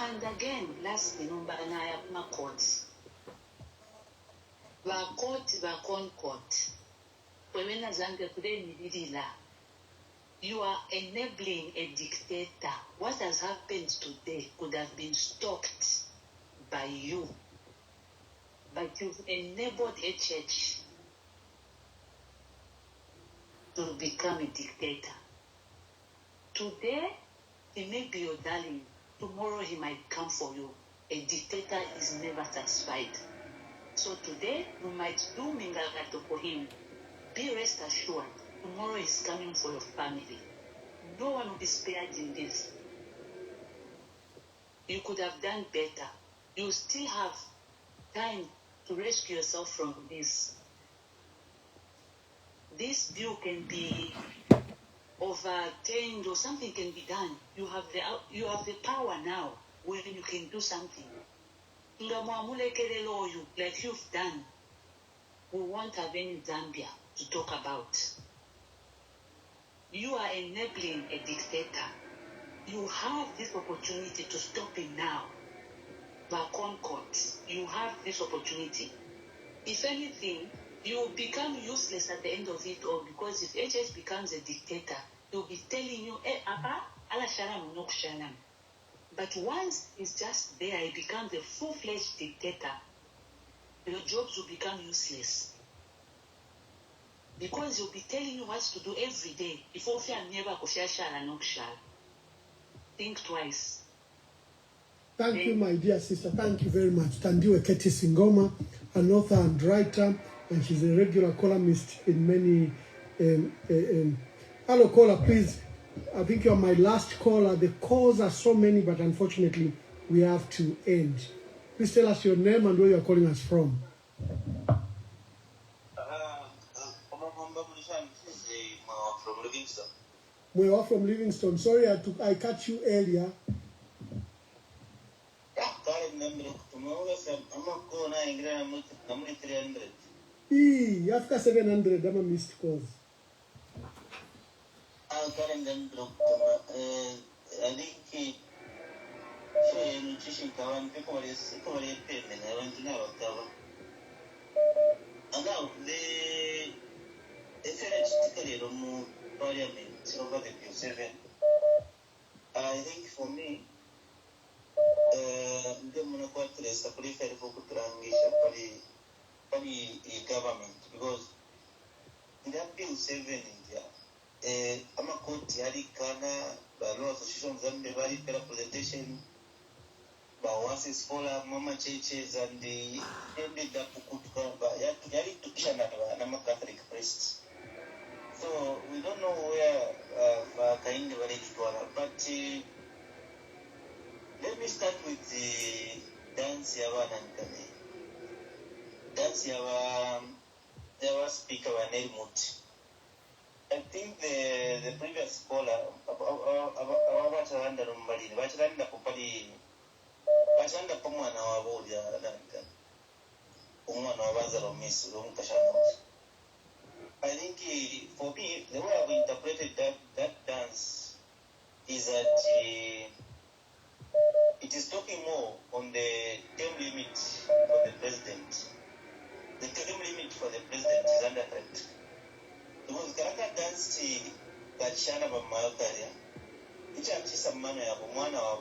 And again, lastly, number nine, courts. Court. You are enabling a dictator. What has happened today could have been stopped by you. But you've enabled HH to become a dictator. Today, he may be your darling. Tomorrow, he might come for you. A dictator is never satisfied. So today, you might do Mingagato for him. Be rest assured, tomorrow is coming for your family. No one will be spared in this. You could have done better. You still have time to rescue yourself from this. This bill can be overturned or something can be done. You have the power now when you can do something. Like you've done. We won't have any Zambia to talk about. You are enabling a dictator. You have this opportunity to stop him now. Back on court, you have this opportunity. If anything, you will become useless at the end of it all, because if HS becomes a dictator, he'll be telling you, ala sharam no sharam. But once he's just there, he becomes a full-fledged dictator, your jobs will become useless. Because he'll be telling you what to do every day. If you never think twice. Thank you, my dear sister. Thank you very much. Tandiwe Keti Singoma, an author and writer, and she's a regular columnist in many. Hello, caller, please. I think you're my last caller. The calls are so many, but unfortunately, we have to end. Please tell us your name and where you're calling us from. From Livingston. We are from Livingston. Sorry, I cut you earlier. After 700, I'm a missed calls. I think nutrition kawan people are payment. I want to know cover. And now the theoretically remove parliament over the Q7. I think for me, the monoquatres are preferred for government, because in that Bill 7 India, I'm a court Yarikana, the law association Zambia very representation, but once it's full of Mama churches and the ended up Yari to China, and I'm a Catholic priest. So we don't know where kind of village go, but let me start with the dance Yavan and Kane. Dance Yavan speaker Nelmut. I think the previous caller about Wachanda Rumbadi, Wachanda Popadi, Wachanda Pomana Wavodia, Umana Wazaro Miss Rumkashanos. I think for me, the way I've interpreted that dance is that it is talking more on the term limit for the president. The term limit for the president is under threat. Because Karaka dance Gachana Bamakaria, which actually some man of one hour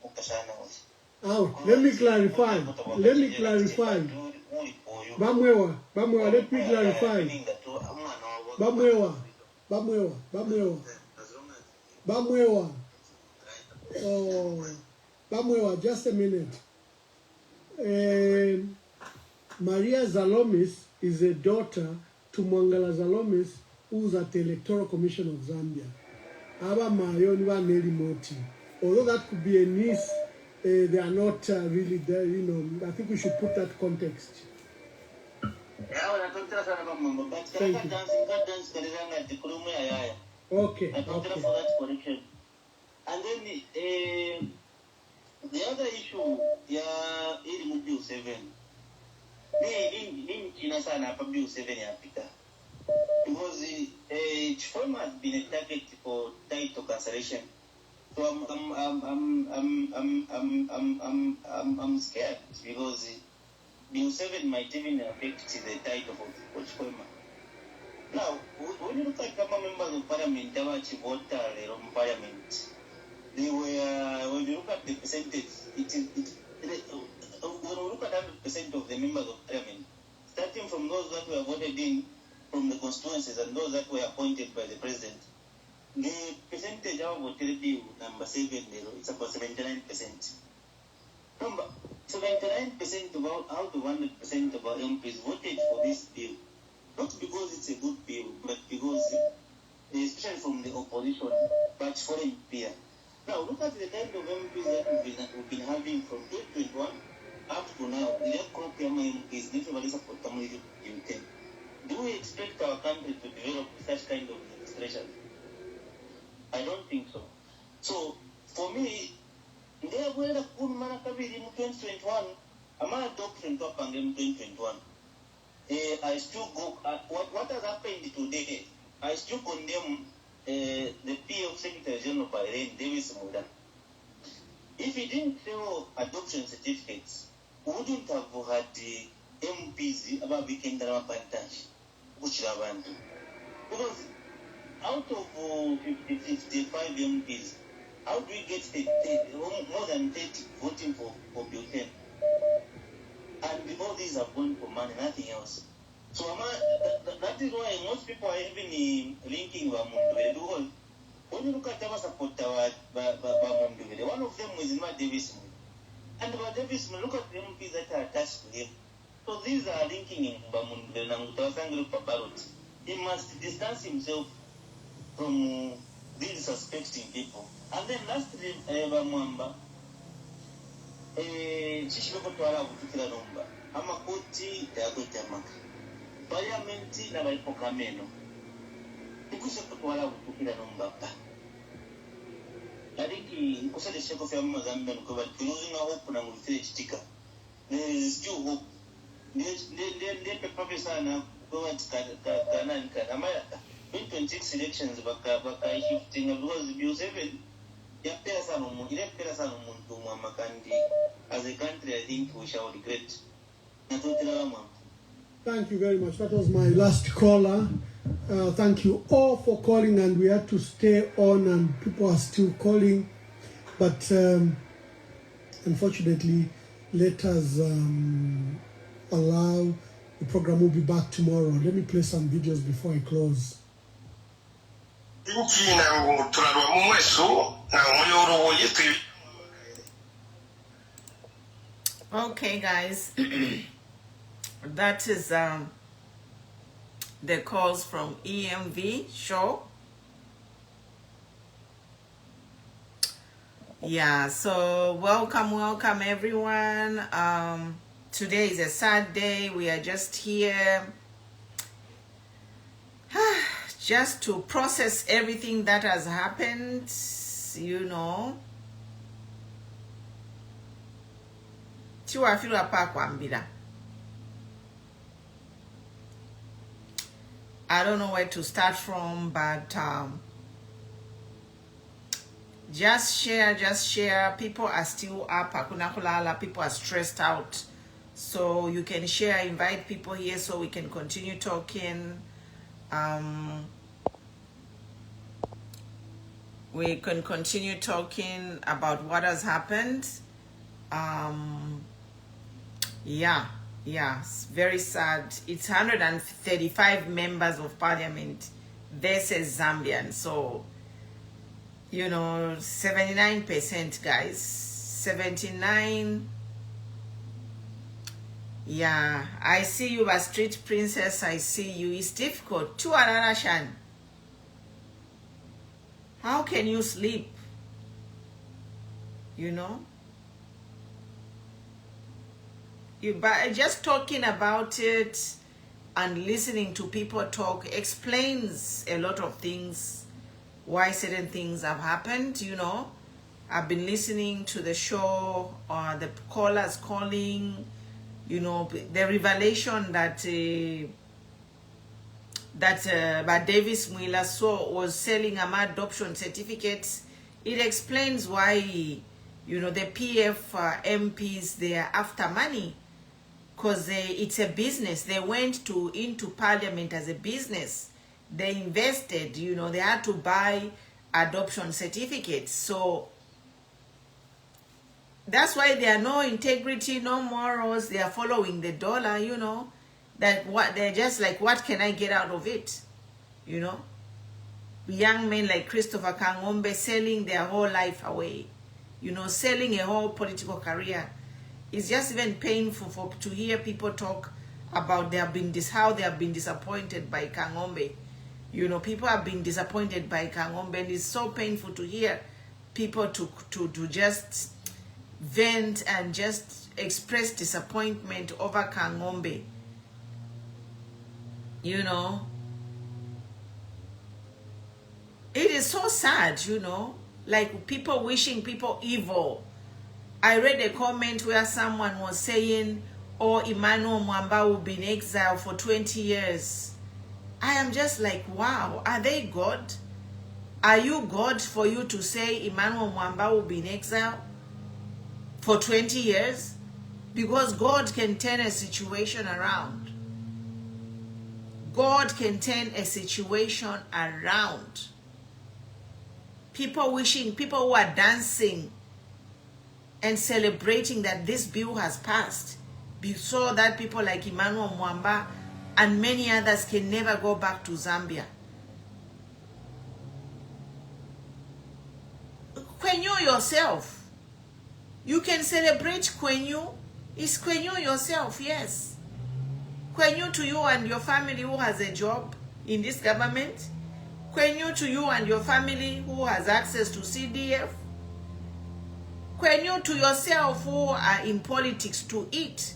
Mukashana was. Oh, let me clarify. Bamwewa, let me clarify. Bamwewa. Oh, Bamwewa, just a minute. Maria Zalomis is a daughter to Mwangala Zalomis, who's at the Electoral Commission of Zambia. Aba Mayon wa Neri Moti. Although that could be a niece, they are not really there, you know. I think we should put that context. Thank you. Okay. For that correction. And then the other issue, Bill 7. Bill 7 because Chifoma has been a target for title cancellation So I'm scared because Bill 7 might even affect the title of Ochikoima. Now, when you look at members of parliament, parliament, they were, when you look at the percentage, when we look at 100% of the members of parliament, starting from those that were voted in from the constituencies and those that were appointed by the president, the percentage of voted bill number 7, it's about 79%. Remember, 79% out of 100% of our MPs voted for this bill. Not because it's a good bill, but because, especially from the opposition, but foreign peer. Now, look at the kind of MPs that we've been having from 2021 up to now. The MPs literally support community. Do we expect our country to develop such kind of administration? I don't think so. So, for me, there were a good man in 2021. I'm not adopting to up in 2021. I still go. What has happened today? I still condemn the PF Secretary General Bahrain, Davis Muda. If he didn't show adoption certificates, we wouldn't have had the MPs about becoming the Pantash, which because out of 55 MPs, how do we get more than 30 voting for Bill 10? And all these are going for money, nothing else. So that is why most people are even linking Bamunduvere, because when you look at our support Bamunduvere, one of them is Matt Davis. And Matt Davis, look at the MPs that are attached to him. So these are linking him Bamunduvere and Mutawasangiru Paparot. He must distance himself from these suspecting people. And then lastly, Bamwamba, Chishibokotwala Butukila Nomba, Amakoti, Yagotamaka, Parliament, Nabaipocameno, Nikusakotwala Butukila Nomba. I think he was a shake of your Mozambique, but losing a hope and will finish ticker. There is still hope. Let the professor now go at Kanan Kanamaya. 26 elections, Baka shifting because Bill 7. As a country, I think we shall regret. Thank you very much. That was my last caller. Thank you all for calling, and we had to stay on, and people are still calling. But unfortunately, let us allow the program will be back tomorrow. Let me play some videos before I close. Okay, guys, that is the calls from EMV show. Yeah, so welcome everyone. Today is a sad day. We are just here just to process everything that has happened, you know. I don't know where to start from, but just share. People are still up. People are stressed out. So you can share, invite people here so we can continue talking. We can continue talking about what has happened. Yeah, it's very sad. It's 135 members of parliament versus Zambian. So, you know, 79%, guys. 79. Yeah, I see you, a street princess. I see you. It's difficult. Chuararashan. How can you sleep? You know? But just talking about it and listening to people talk explains a lot of things, why certain things have happened, you know. I've been listening to the show, the callers calling, you know, the revelation that Davis Mwila saw was selling adoption certificates It explains why, you know, the PF MPs, they are after money, because it's a business. They went into parliament as a business. They invested, you know, they had to buy adoption certificates. So that's why there are no integrity, no morals. They are following the dollar, you know. That what they're just like, what can I get out of it? You know? Young men like Christopher Kangombe selling their whole life away. You know, selling a whole political career. It's just even painful to hear people talk about how they have been disappointed by Kangombe. You know, people have been disappointed by Kangombe, and it's so painful to hear people to just vent and just express disappointment over Kangombe. You know, it is so sad, you know, like people wishing people evil. I read a comment where someone was saying, oh, Emmanuel Mwamba will be in exile for 20 years. I am just like, wow, are they God? Are you God for you to say Emmanuel Mwamba will be in exile for 20 years? Because God can turn a situation around. God can turn a situation around. People who are dancing and celebrating that this bill has passed, so that people like Emmanuel Mwamba and many others can never go back to Zambia. Kwenyu yourself. You can celebrate Kwenyu. It's Kwenyu yourself, yes. Kwenyu to you and your family who has a job in this government. Kwenyu to you and your family who has access to CDF. Kwenyu to yourself who are in politics to eat.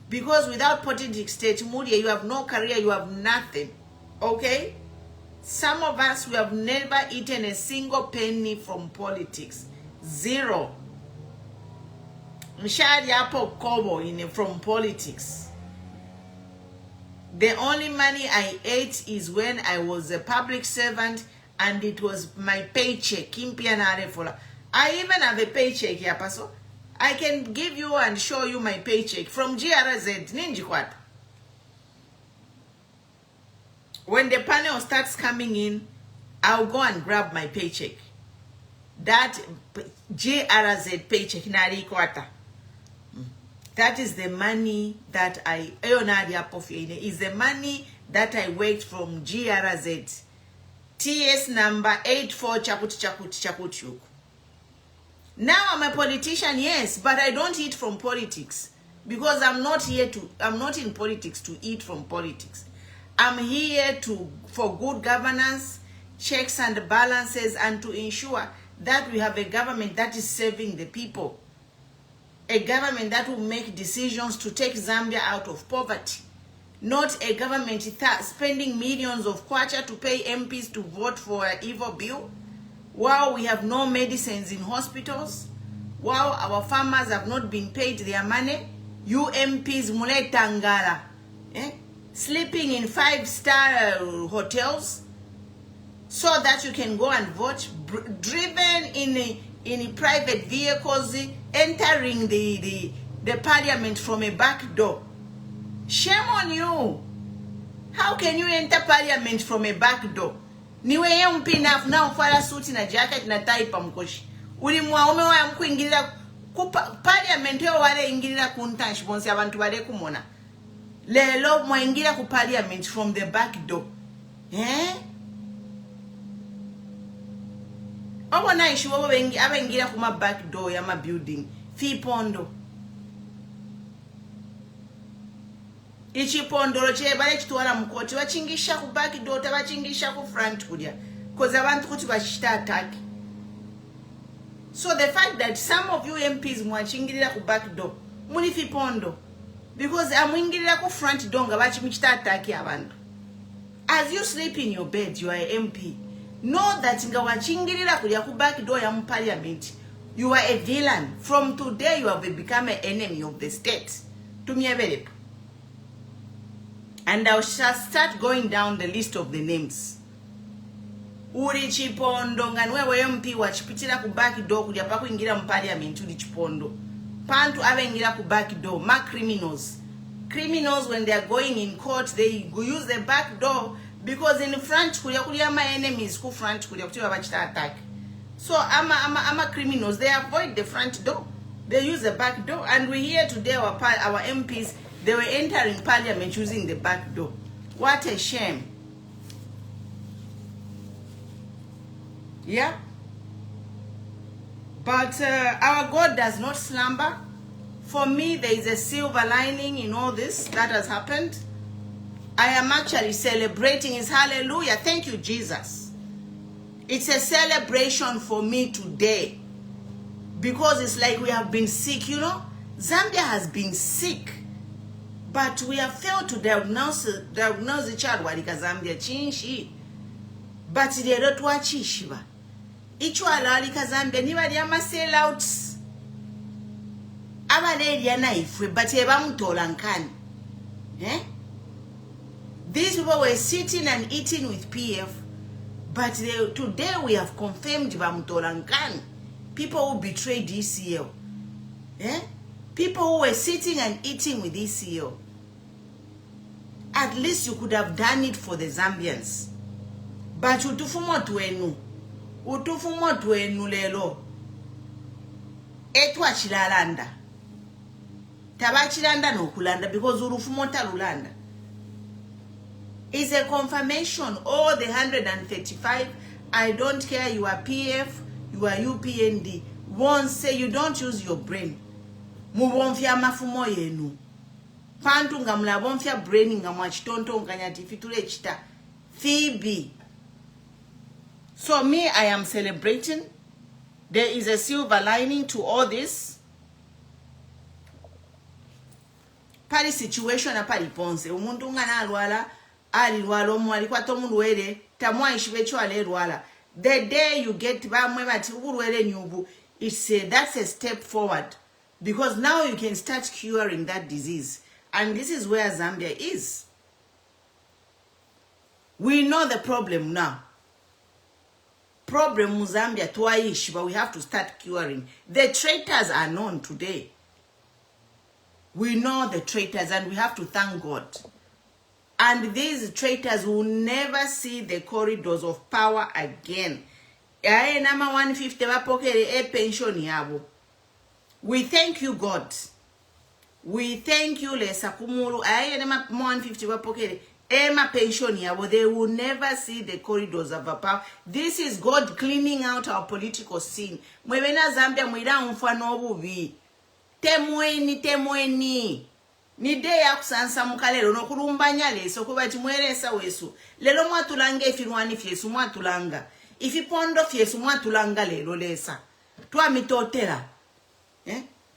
Because without politics, State Mudia, you have no career, you have nothing. Okay? Some of us, we have never eaten a single penny from politics. Zero. Mshari hapo kobo from politics. The only money I ate is when I was a public servant and it was my paycheck. I even have a paycheck here, Paso. I can give you and show you my paycheck from GRZ Ninjikwat. When the panel starts coming in, I'll go and grab my paycheck. That GRZ paycheck, that is the money that is the money that I worked from GRZ. TS number 84 Chakut. Now I'm a politician, yes, but I don't eat from politics because I'm not in politics to eat from politics. I'm here for good governance, checks and balances, and to ensure that we have a government that is serving the people. A government that will make decisions to take Zambia out of poverty. Not a government spending millions of kwacha to pay MPs to vote for an evil bill. While we have no medicines in hospitals. While our farmers have not been paid their money. You MPs mule tangara. Sleeping in 5-star hotels. So that you can go and vote. Driven in private vehicles, entering the parliament from a back door. Shame on you. How can you enter parliament from a back door? Niwe MP na ufala suti na jacket na tai pa mkoshi. Uli mwaume wa mkuingilira parliament yo wale ingilira kuntanshi bonsi abantu wale kumona. Lelo mwaingira ku parliament from the back door. Obo na ishi wobo abengira kuma back door ya ma building. Fipondo. Ichi pondolo chebale chitwala mukoti wachingisha ku back door tabachingisha ku front kudya because abantu kuti bashita attack. So the fact that some of you MPs mwachingirira ku back door muli fipondo because amwingirira ku front door nga bachimichita attack abantu. As you sleep in your bed, you are an MP. Know that nga wachingirira kudya ku back door ya parliament, you are a villain. From today you have become an enemy of the state. Tumiyebele. And I shall start going down the list of the names. uri chipondo ngani wewe MP wachipitira ku back door kudya pakuingira mu parliament uri chipondo pantu avengira ku back door ma criminals when they are going in court they use the back door because in front kulia my enemies ku front kulia kuti vachita attack. So ama criminals, they avoid the front door, they use the back door, and we hear today our MPs, they were entering parliament using the back door. What a shame. Yeah, but our God does not slumber. For me, there is a silver lining in all this that has happened. I am actually celebrating. It's hallelujah. Thank you, Jesus. It's a celebration for me today. Because it's like we have been sick, you know. Zambia has been sick. But we have failed to diagnose the child. Walika Zambia chinshi. But they don't watch Shiva. Ichu alalika Zambia. Niba diyama sellouts. But these people were sitting and eating with PF, but today we have confirmed Bamutolankan, people who betrayed ECL. People who were sitting and eating with ECL. At least you could have done it for the Zambians. But utufumo tuenu lelo. Etwa chilalanda. Tabachilanda no kulanda because urufumota lulanda. It's a confirmation. All the 135, I don't care, you are PF, you are UPND. Won't say you don't use your brain. Mubonfia mafumo yenu. Pantu ngamla bonfia brain ngamwachitonto nganyati fitule chita. Phoebe. So me, I am celebrating. There is a silver lining to all this. Pali situation apali ponse umuntu ngana alwala alwala omwali kwa tomundu wele tamwa ishibecho alwala the day you get bamwe bati urwele nyubu it's that's a step forward because now you can start curing that disease, and this is where Zambia is. We know the problem now. Problem Zambia twaish, but we have to start curing. The traitors are known today. We know the traitors, and we have to thank God. And these traitors will never see the corridors of power again. Number 150 pension yabo. We thank you, God. We thank you, Lesa Kumuru. Number 150 pension yabo. They will never see the corridors of our power. This is God cleaning out our political scene. Mwebena Zambia mwira mfano bubi. Temweni ni day ya kusansa mukalero no kulumbanya leso kuba timweresa wesu lelo mwatulanga ifirwani fyesu mwatulanga ifipondo fyesu mwatulanga lelo lesa twamitotera.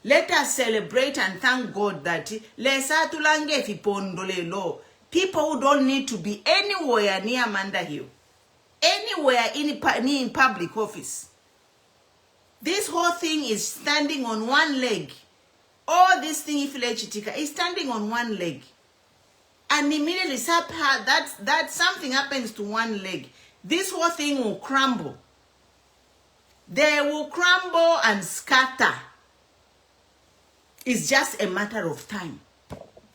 Let us celebrate and thank God that lesa tulanga ifipondo lelo. People who don't need to be anywhere near Manda Hill, anywhere in public office. This whole thing is standing on one leg. All this thing is standing on one leg. And immediately that something happens to one leg, this whole thing will crumble. They will crumble and scatter. It's just a matter of time.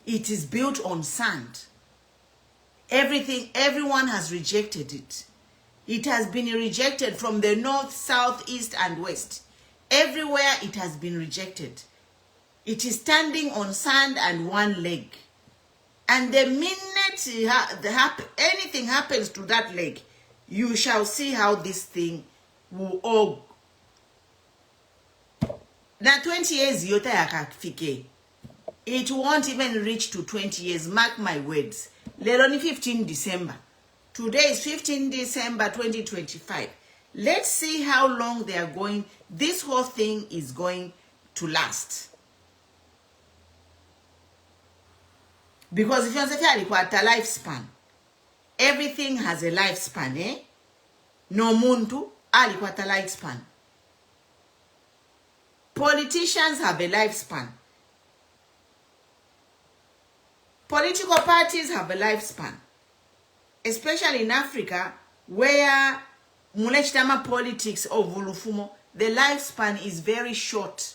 It is built on sand. Everyone has rejected it. It has been rejected from the north, south, east, and west. Everywhere it has been rejected. It is standing on sand and one leg. And the minute anything happens to that leg, you shall see how this thing will all. Now 20 years, yota yakafike. It won't even reach to 20 years. Mark my words. Leroni 15 December. Today is 15 December 2025. Let's see how long they are going. This whole thing is going to last. Because if you say a lifespan, everything has a lifespan, No muntu alikwata lifespan. Politicians have a lifespan. Political parties have a lifespan. Especially in Africa, where mulechitama politics of ulufumo, the lifespan is very short.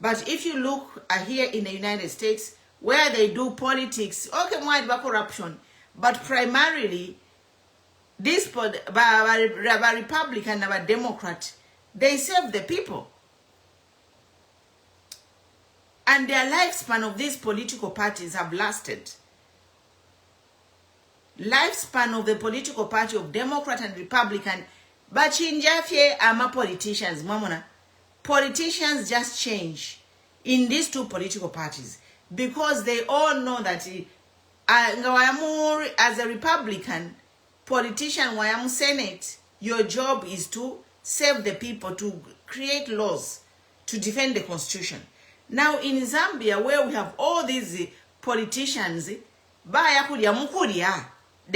But if you look here in the United States, where they do politics, okay, more about corruption, but primarily this Republican and Democrat, they serve the people. And their lifespan of these political parties have lasted. Lifespan of the political party of Democrat and Republican, but chinjafye ama politicians, mamona. Politicians just change in these two political parties because they all know that as a Republican politician, wayamu Senate, your job is to serve the people, to create laws, to defend the Constitution. Now in Zambia, where we have all these politicians, they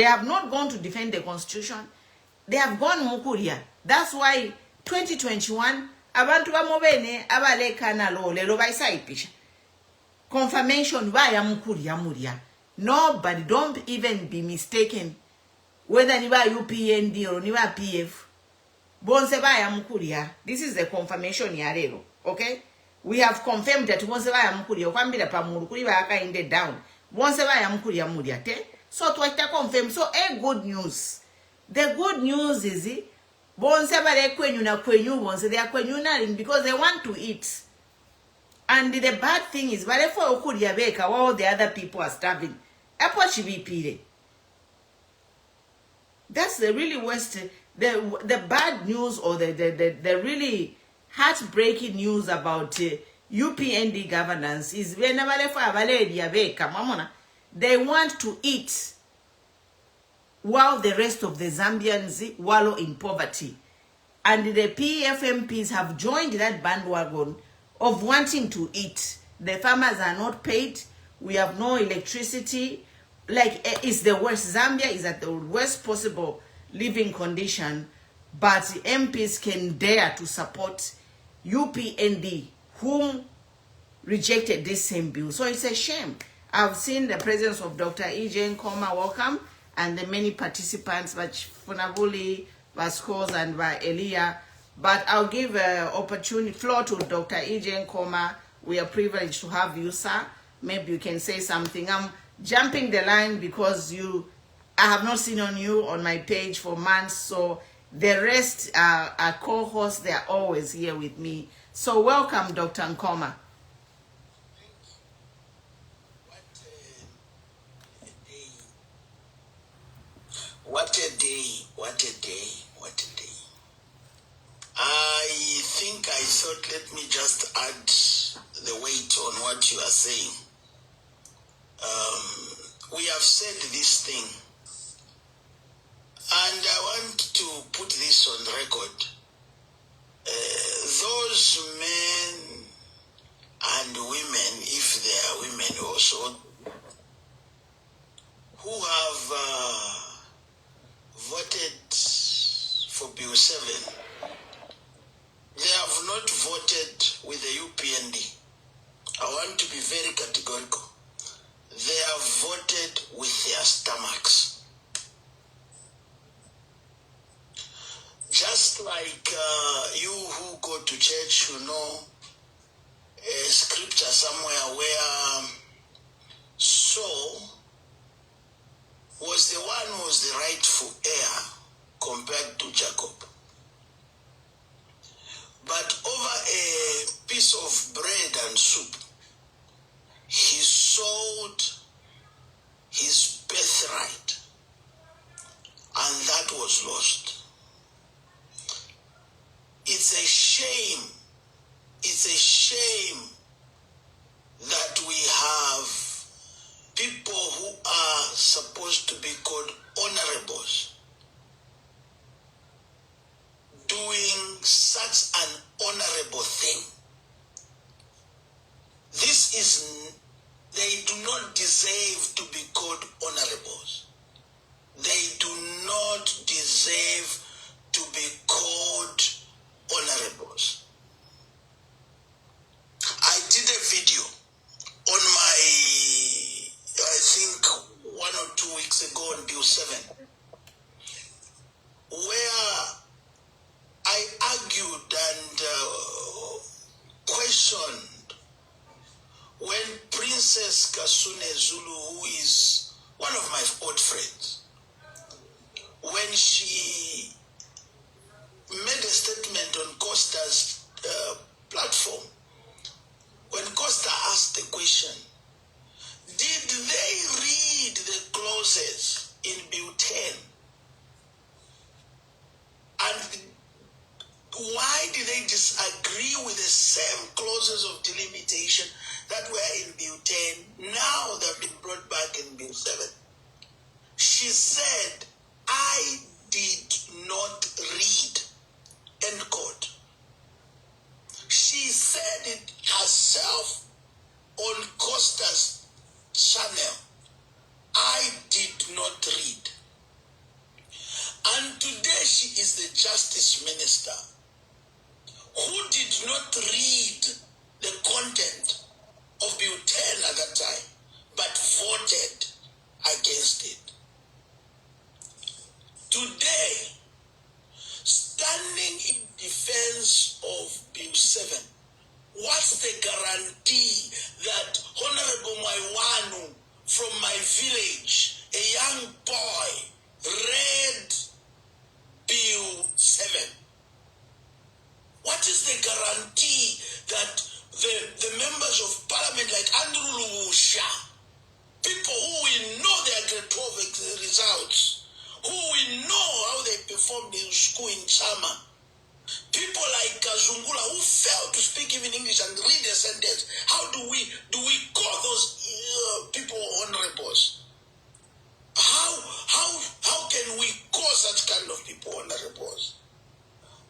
have not gone to defend the Constitution. They have gone mukuria. That's why 2021, abantu bamobene abaleka nalo lelo baisaipisha. Confirmation baya muria. Nobody, don't even be mistaken whether ni ba UPND or ni ba PF. Bonse baya mukuria. This is the confirmation ya lelo, okay? We have confirmed that bonse baya mukuria. Okwambira pa murukuri ba aka inde down. Bonse baya muria te. So to confirm. So good news. The good news is bonse bale kwenyu na kwenyu bonse they are kwenyunaring because they want to eat. And the bad thing is bale for okuria beka while the other people are starving. Apo chibipire. That's the really worst, the bad news or the really heartbreaking news about UPND governance is they want to eat while the rest of the Zambians wallow in poverty. And the PFMPs have joined that bandwagon of wanting to eat. The farmers are not paid. We have no electricity. Like, it's the worst. Zambia is at the worst possible living condition, but MPs can dare to support UPND, whom rejected this same bill. So it's a shame. I've seen the presence of Dr. E.J. Nkoma, welcome, and the many participants, but Funabuli, Vascoz, and Elia. But I'll give an floor to Dr. E.J. Nkoma. We are privileged to have you, sir. Maybe you can say something. I'm jumping the line because I have not seen you on my page for months, so the rest are co-hosts. They are always here with me. So welcome, Dr. Nkoma. What a day, what a day, what a day. I think I thought let me just add the weight on what you are saying. We have said this thing, and I want to put this on record. Those men and women, if they are women also, who have voted for Bill 7, they have not voted with the UPND. I want to be very categorical. They have voted with their stomachs. Just like you who go to church, you know a scripture somewhere where Saul was the one who was the rightful heir compared to Jacob. But over a piece of bread and soup, he sold his birthright, and that was lost. It's a shame. It's a shame that we have people who are supposed to be called honorables doing such an honorable thing. This is, they do not deserve to be called honorables. They do not deserve to be called honorables. I did a video on my, I think 1 or 2 weeks ago on Bill 7. questioned when Princess Kasune Zulu, who is one of my old friends, when she made a statement on Costa's platform, when Costa asked the question, did they read the clauses in Bill 10? And why did they disagree with the same clauses of delimitation that were in Bill 10? Now they've been brought back in Bill 7. She said, I did not read, end quote. She said it herself on Costa's channel. I did not read. And today she is the Justice Minister who did not read the content of Bill 10 at that time, but voted against it. Today, standing in defense of Bill 7, what's the guarantee that Honorable Maiwanu from my village, a young boy, read Bill 7? What is the guarantee that the members of parliament like Andrew Luwusha, people who we know their grade 12 results, who we know how they performed in school in summer, people like Kazungula who failed to speak even English and read a sentence, how do we call those people honorables? How can we call such kind of people honorables?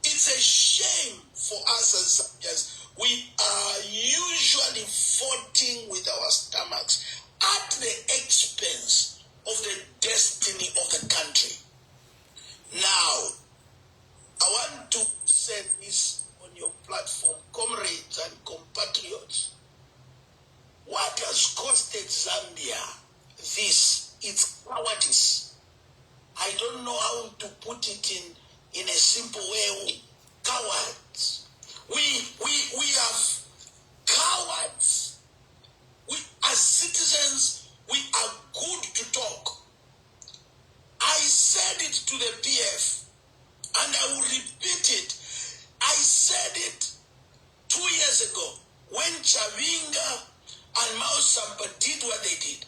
It's a shame for us as Zambians. We are usually voting with our stomachs at the expense of the destiny of the country. Now, I want to say this on your platform, comrades and compatriots. What has costed Zambia this? It's cowardice. I don't know how to put it in a simple way. Cowards. We have cowards. We, as citizens, we are good to talk. I said it to the PF, and I will repeat it. I said it 2 years ago when Chavinga and Mao Sampa did what they did.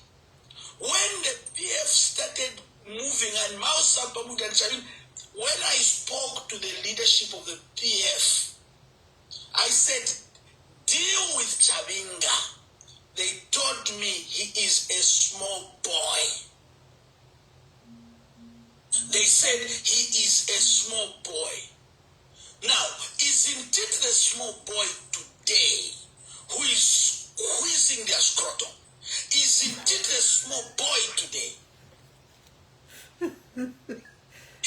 When the PF started moving and Mao Sampa moved and Chavinga, when I spoke to the leadership of the PF, I said, deal with Chavinga. They told me he is a small boy. They said he is a small boy. Now, isn't it the small boy today who is squeezing their scrotum? Isn't it the small boy today?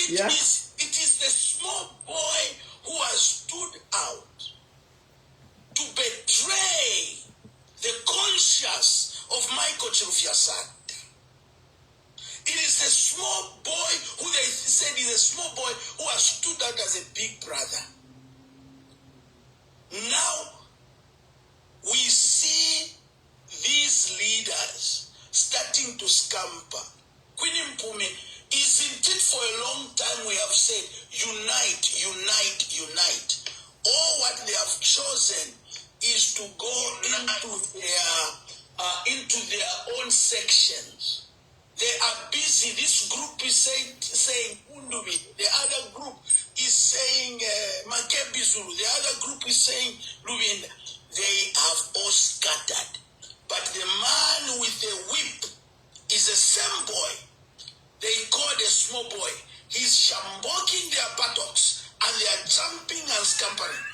Yeah. It is the small boy who has stood out to betray the conscience of Michael Chirufiasad. It is the small boy who they said is a small boy who has stood out as a big brother. Now, we see these leaders starting to scamper. Queen Mpume, isn't it for a long time we have said, unite, unite, unite. All what they have chosen is to go into their own sections. They are busy. This group is saying Undumi. The other group is saying MPs Who. The other group is saying Lubinda. They have all scattered. But the man with the whip is the same boy they call the small boy. He's shamboking their buttocks and they are jumping and scampering.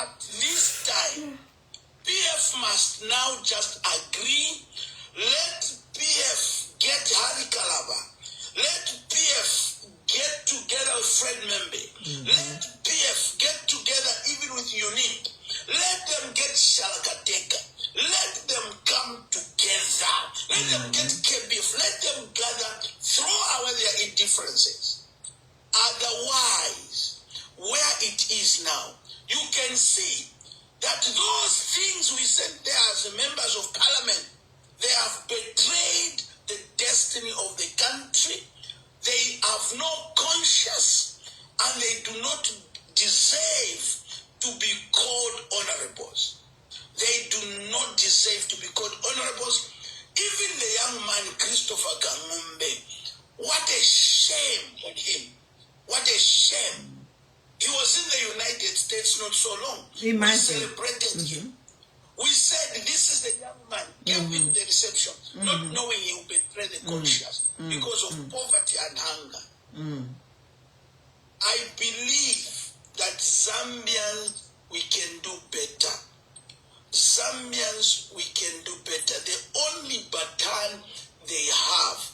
At this time, PF must now just agree. Let PF get Harry Kalaba. Let PF get together with Fred Membe. Let PF get together even with UNIP. Let them get Shalakateka. Let them come together. Let them get KBF. Let them gather, throw away their indifferences. Otherwise, where it is now, you can see that those things we said there as members of parliament, they have betrayed the destiny of the country. They have no conscience and they do not deserve to be called honorables. They do not deserve to be called honorables. Even the young man, Christopher Kangumbe, what a shame on him. What a shame. He was in the United States not so long. Imagine. We celebrated him. We said, this is the young man, gave him the reception, not knowing he would betray the conscience because of poverty and hunger. I believe that Zambians, we can do better. Zambians, we can do better. The only baton they have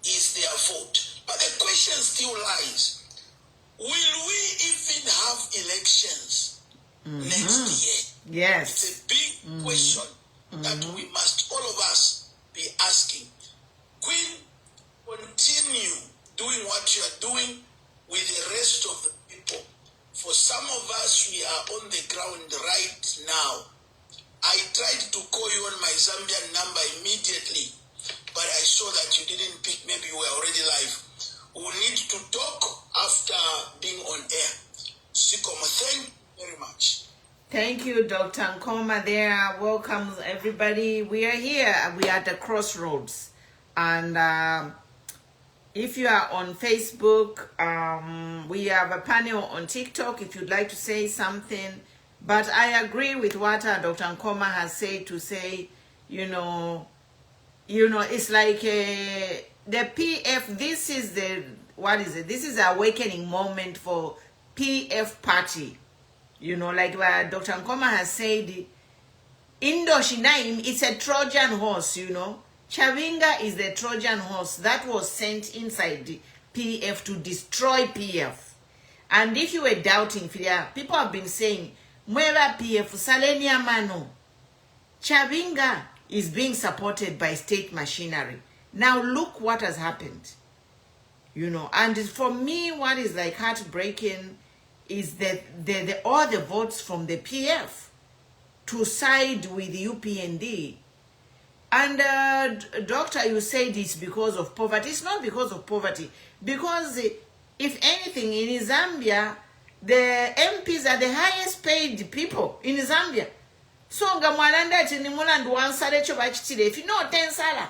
is their vote. But the question still lies, will we even have elections next year? Yes. It's a big question that we must, all of us, be asking. Queen, continue doing what you are doing with the rest of the people. For some of us, we are on the ground right now. I tried to call you on my Zambian number immediately, but I saw that you didn't pick. Maybe you were already live. We'll need to talk after being on air. Sikoma, thank you very much. Thank you, Dr. Nkoma there. Welcome, everybody. We are here. We are at the crossroads. And if you are on Facebook, we have a panel on TikTok if you'd like to say something. But I agree with what Dr. Nkoma has said to say, you know, it's like the PF, this is the, what is it? This is an awakening moment for PF party. You know, like what Dr. Nkoma has said, Indoshinaim, it's a Trojan horse, you know. Chavinga is the Trojan horse that was sent inside the PF to destroy PF. And if you were doubting, people have been saying, Mwera PF, Salenia Mano. Chavinga is being supported by state machinery. Now look what has happened. You know, and for me, what is like heartbreaking is that all the votes from the PF to side with the UPND. And doctor, you said it's because of poverty. It's not because of poverty. Because if anything, in Zambia, the MPs are the highest paid people in Zambia. So, if you know, 10 sala.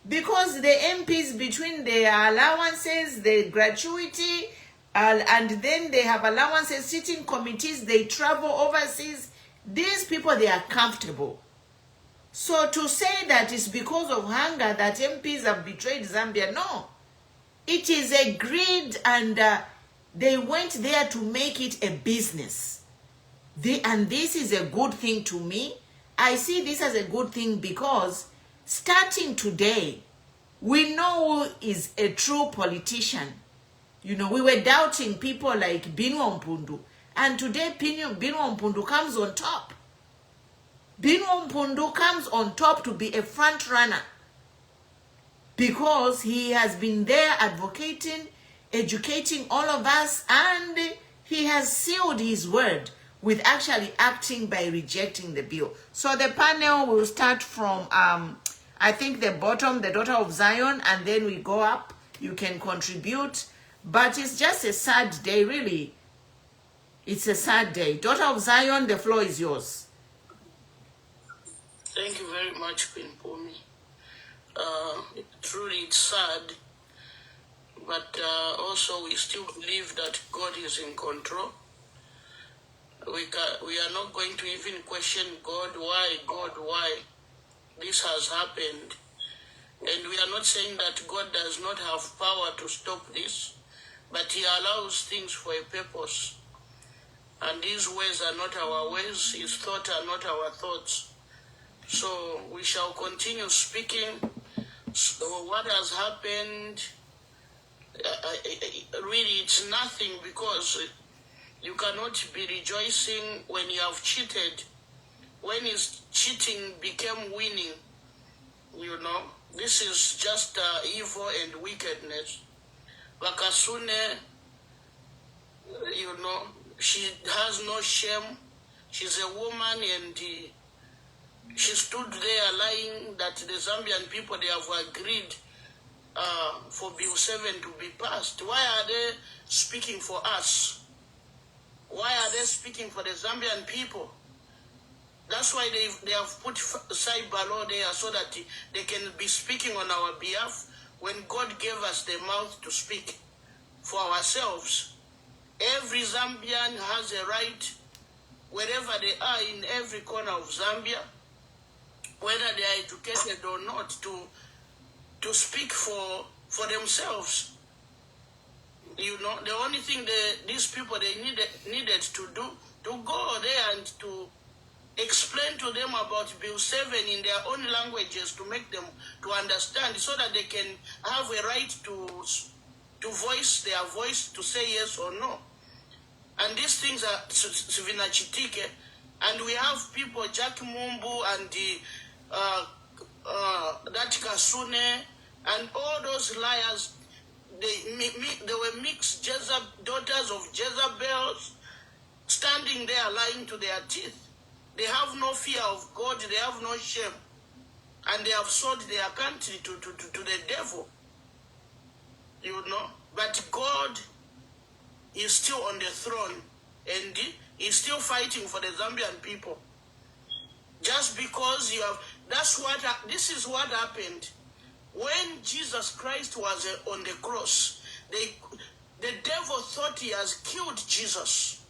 Because the MPs, between their allowances, the gratuity, and then they have allowances, sitting committees, they travel overseas. These people, they are comfortable. So to say that it's because of hunger that MPs have betrayed Zambia, no. It is a greed, and they went there to make it a business. And this is a good thing to me. I see this as a good thing because starting today, we know who is a true politician. You know, we were doubting people like Binwa Mpundu. And today, Binwa Mpundu comes on top. Binwa Mpundu comes on top to be a front runner. Because he has been there advocating, educating all of us, and he has sealed his word with actually acting by rejecting the bill. So the panel will start from, I think the bottom, the daughter of Zion, and then we go up. You can contribute. But it's just a sad day, really. It's a sad day. Daughter of Zion, the floor is yours. Thank you very much, Queen Pomi. Truly, it's sad, but also we still believe that God is in control. We are not going to even question God, why this has happened. And we are not saying that God does not have power to stop this, but he allows things for a purpose. And his ways are not our ways, his thoughts are not our thoughts. So we shall continue speaking. So what has happened, really it's nothing, because you cannot be rejoicing when you have cheated. When his cheating became winning, you know, this is just evil and wickedness. Wakasune, you know, she has no shame. She's a woman, and she stood there lying that the Zambian people, they have agreed for Bill 7 to be passed. Why are they speaking for us? Why are they speaking for the Zambian people? That's why they have put cyber law there so that they can be speaking on our behalf when God gave us the mouth to speak for ourselves. Every Zambian has a right, wherever they are in every corner of Zambia, whether they are educated or not, to speak for themselves. You know, the only thing these people they needed to do, to go there and to explain to them about Bill 7 in their own languages, to make them to understand, so that they can have a right to voice their voice, to say yes or no. And these things are Sivina Chitike, and we have people, Jack Mumbu and that Kasune, and all those liars. They were mixed daughters of Jezebels, standing there lying to their teeth. They have no fear of God, they have no shame, and they have sold their country to the devil. You know, but God is still on the throne, and he's still fighting for the Zambian people. Just because you have, this is what happened. When Jesus Christ was on the cross, the devil thought he has killed Jesus.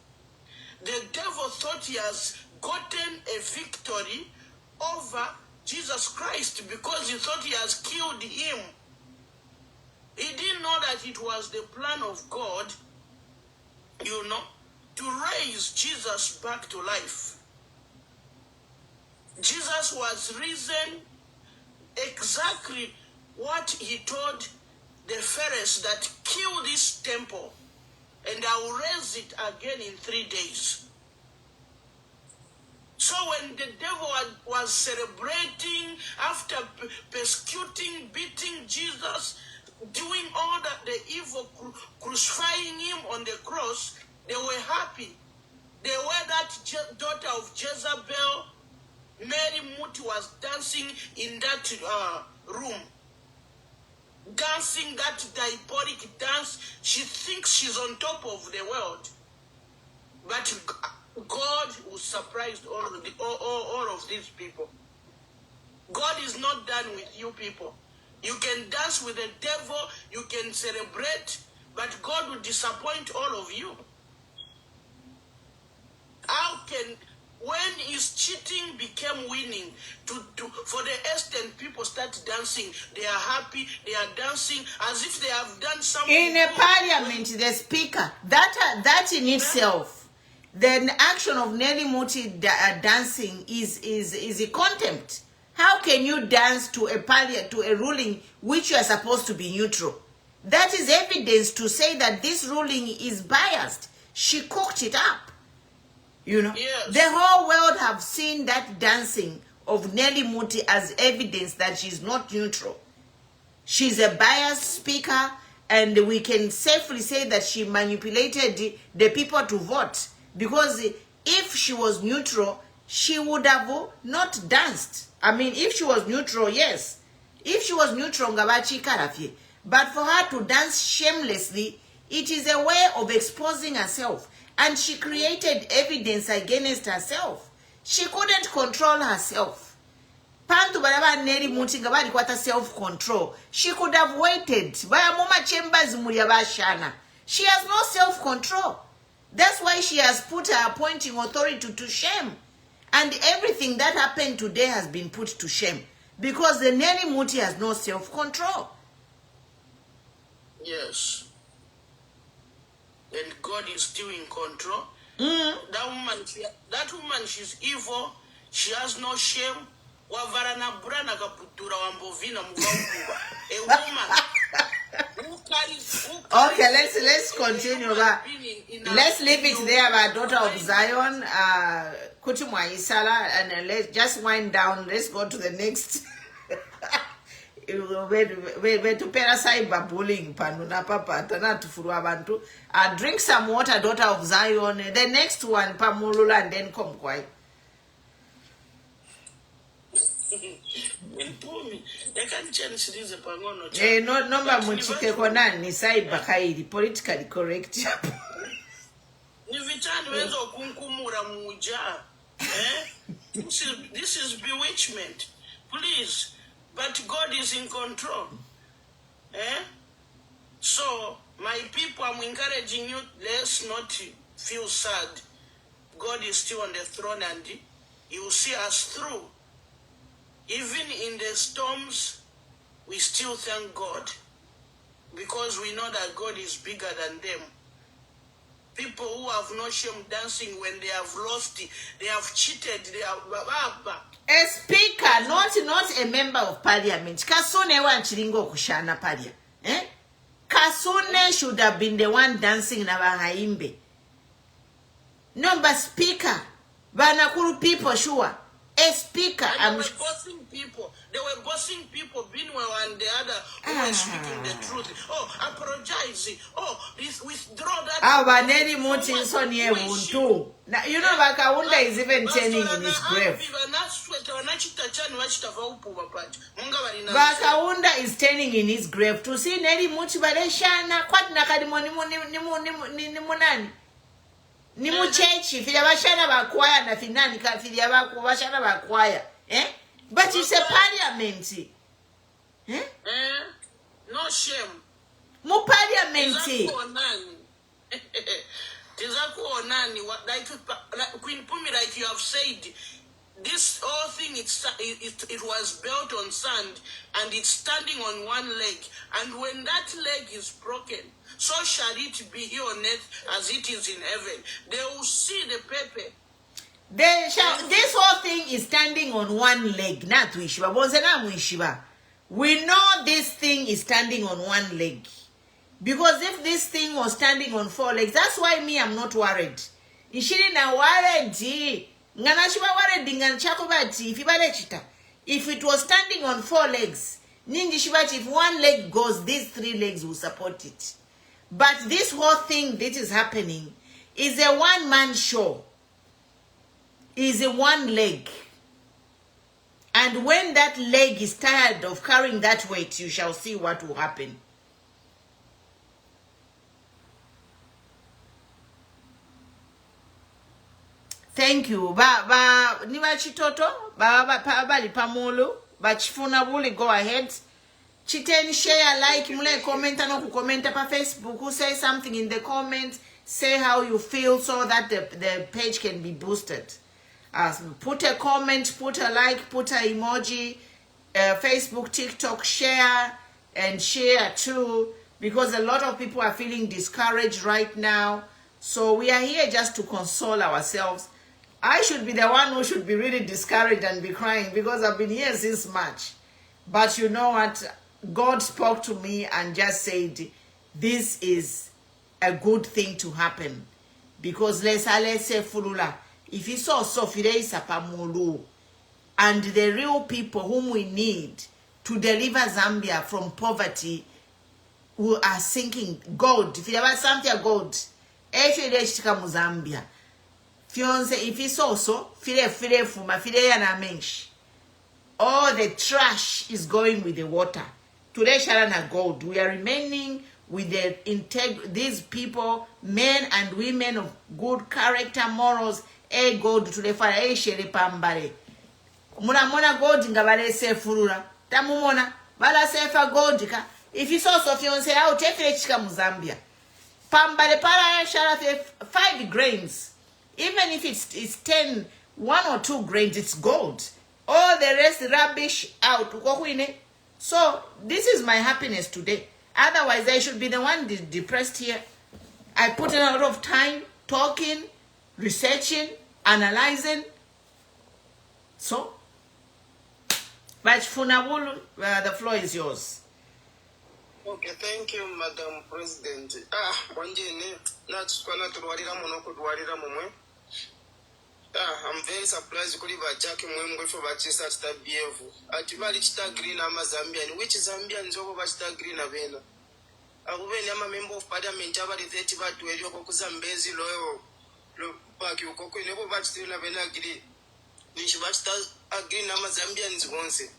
The devil thought he has gotten a victory over Jesus Christ because he thought he has killed him. He didn't know that it was the plan of God, you know, to raise Jesus back to life. Jesus was risen exactly what he told the Pharisees, that kill this temple and I will raise it again in 3 days. So when the devil was celebrating after persecuting, beating Jesus, doing all that the evil, crucifying him on the cross, they were happy. They were that daughter of Jezebel, Mary Muti, was dancing in that room. Dancing that diabolic dance. She thinks she's on top of the world. But God will surprise all of these people. God is not done with you people. You can dance with the devil, you can celebrate, but God will disappoint all of you. How can, when his cheating became winning, for the extent people start dancing, they are happy, they are dancing as if they have done something. In a parliament, the speaker, that in itself, the action of Nelly Muti dancing is a contempt. How can you dance to a ruling which you are supposed to be neutral? That is evidence to say that this ruling is biased. She cooked it up. You know, yes. The whole world have seen that dancing of Nelly Muti as evidence that she's not neutral. She's a biased speaker, and we can safely say that she manipulated the people to vote. Because if she was neutral, she would have not danced. I mean, if she was neutral, yes. If she was neutral, but for her to dance shamelessly, it is a way of exposing herself. And she created evidence against herself. She couldn't control herself. Pantu baraba Nelly Muti nga bali kwata self-control. She could have waited. Baya mama chambers muliyabashana. She has no self-control. That's why she has put her appointing authority to shame. And everything that happened today has been put to shame. Because the Nelly Muti has no self-control. Yes. And God is still in control. That woman, she's evil. She has no shame. A woman. Okay, let's continue. Let's leave it there about daughter of Zion, Kutumwa Isala, and let's just wind down. Let's go to the next. betupera cyberbullying pano napapa tanatufurwa abantu. Drink some water, daughter of Zion. The next one Pamulula and then come quiet. No number muchike kona ni cyber kairi politically correct. This is bewitchment. Please. But God is in control. So, my people, I'm encouraging you, let's not feel sad. God is still on the throne and He will see us through. Even in the storms, we still thank God. Because we know that God is bigger than them. People who have no shame dancing when they have lost, they have cheated, they have... A speaker, not a member of parliament. Kasune wa chilingo kushana palia. Kasune should have been the one dancing na bahaimbe. No, but speaker, banakuru people sure. A speaker, they were bossing people. They were bossing people, meanwhile, and the other who were speaking the truth. Oh, apologize. Oh, withdraw that. Baneri muti sonye muntu. You know, Bakaunda is even turning in his grave. Bakaunda is turning in his grave. To see Neri muti bareshana kwat nakadimo nimunani. Ni muchechi fili bashana bakwaya na finani ka fili bashana bakwaya. But it's a parliament. No shame. Mu parliament. Like Queen Pumi, like you have said, this whole thing it was built on sand and it's standing on one leg. And when that leg is broken, so shall it be here on earth as it is in heaven. They will see the paper. This whole thing is standing on one leg, not Wishiba. We know this thing is standing on one leg. Because if this thing was standing on 4 legs, that's why I'm not worried. If it was standing on 4 legs, if one leg goes, these 3 legs will support it. But this whole thing that is happening is a one-man show. Is a one leg. And when that leg is tired of carrying that weight, you shall see what will happen. Thank you. Niba chitoto, bali pamulu, chifuna buli, go ahead. Chiten, share, like, mule, comment, no commenta pa Facebook, who say something in the comments, say how you feel so that the page can be boosted. Put a comment, put a like, put an emoji, Facebook, TikTok, share, and share too, because a lot of people are feeling discouraged right now. So we are here just to console ourselves. I should be the one who should be really discouraged and be crying because I've been here since March. But you know what? God spoke to me and just said, this is a good thing to happen. Because let's say Fulula, if you saw Sofire Sapamulu and the real people whom we need to deliver Zambia from poverty who are sinking gold, if you ever something gold, Zambia. Fiance, if it's also file fuma file yana mensh. All the trash is going with the water. Today Sharana gold. We are remaining with the these people, men and women of good character, morals, gold to the fire shere pambare. Muna gold ngabale se furura. Tamumona bala sefa gold ka. If it's also fiance out chika Muzambia. Pambare para shara 5 grains. Even if it's 10, 1 or 2 grains, it's gold. All the rest rubbish out. So this is my happiness today. Otherwise, I should be the one depressed here. I put in a lot of time talking, researching, analyzing. So, but Funabulu, the floor is yours. Okay, thank you, Madam President. I'm I'm very surprised kuli bajaki mwemwe for bachisa chita BF. Ati bali chita green ama Zambian. Which Zambians over bachita green avena? Akubeni ama member of parliament abali 30 batu elioko kuzambezi loyo. Lo paki ukoko nebo bachita avena green. Nishi bachita green ama Zambians bonse.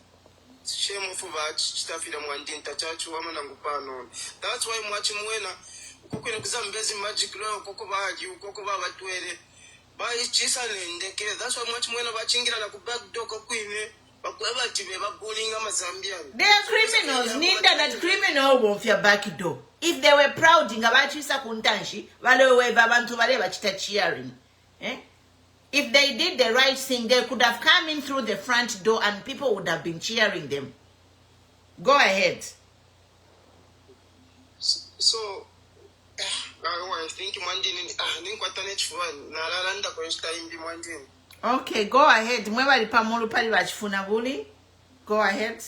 Shame for bachita fila mwandinta chachu ama nangupano. That's why mwachi mwena ukoko ne kuzambezi magic loyo ukoko baji ukoko babatwele. That's why much more about Chingira ku back door queen. They are criminals. Ninda that criminal won't your back door. If they were proud in about Chisa Kuntanshi, Valewe Babantu Valeva Chita cheering. If they did the right thing, they could have come in through the front door and people would have been cheering them. Go ahead. So I think okay, go ahead. Go ahead.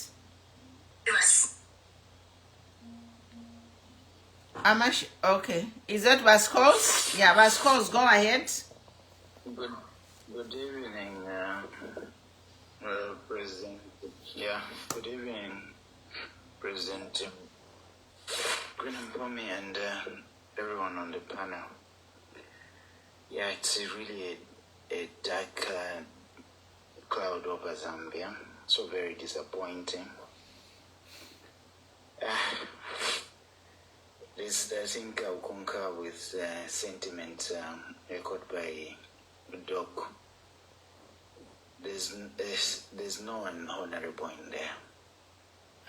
Amash, okay. Is that Vascos? Yeah, Vascos, go ahead. Good evening, President. Yeah, good evening, President Greenham and everyone on the panel. Yeah, it's really a dark cloud over Zambia. So very disappointing. I think I'll concur with sentiment echoed by Doc. There's no one honorable in there,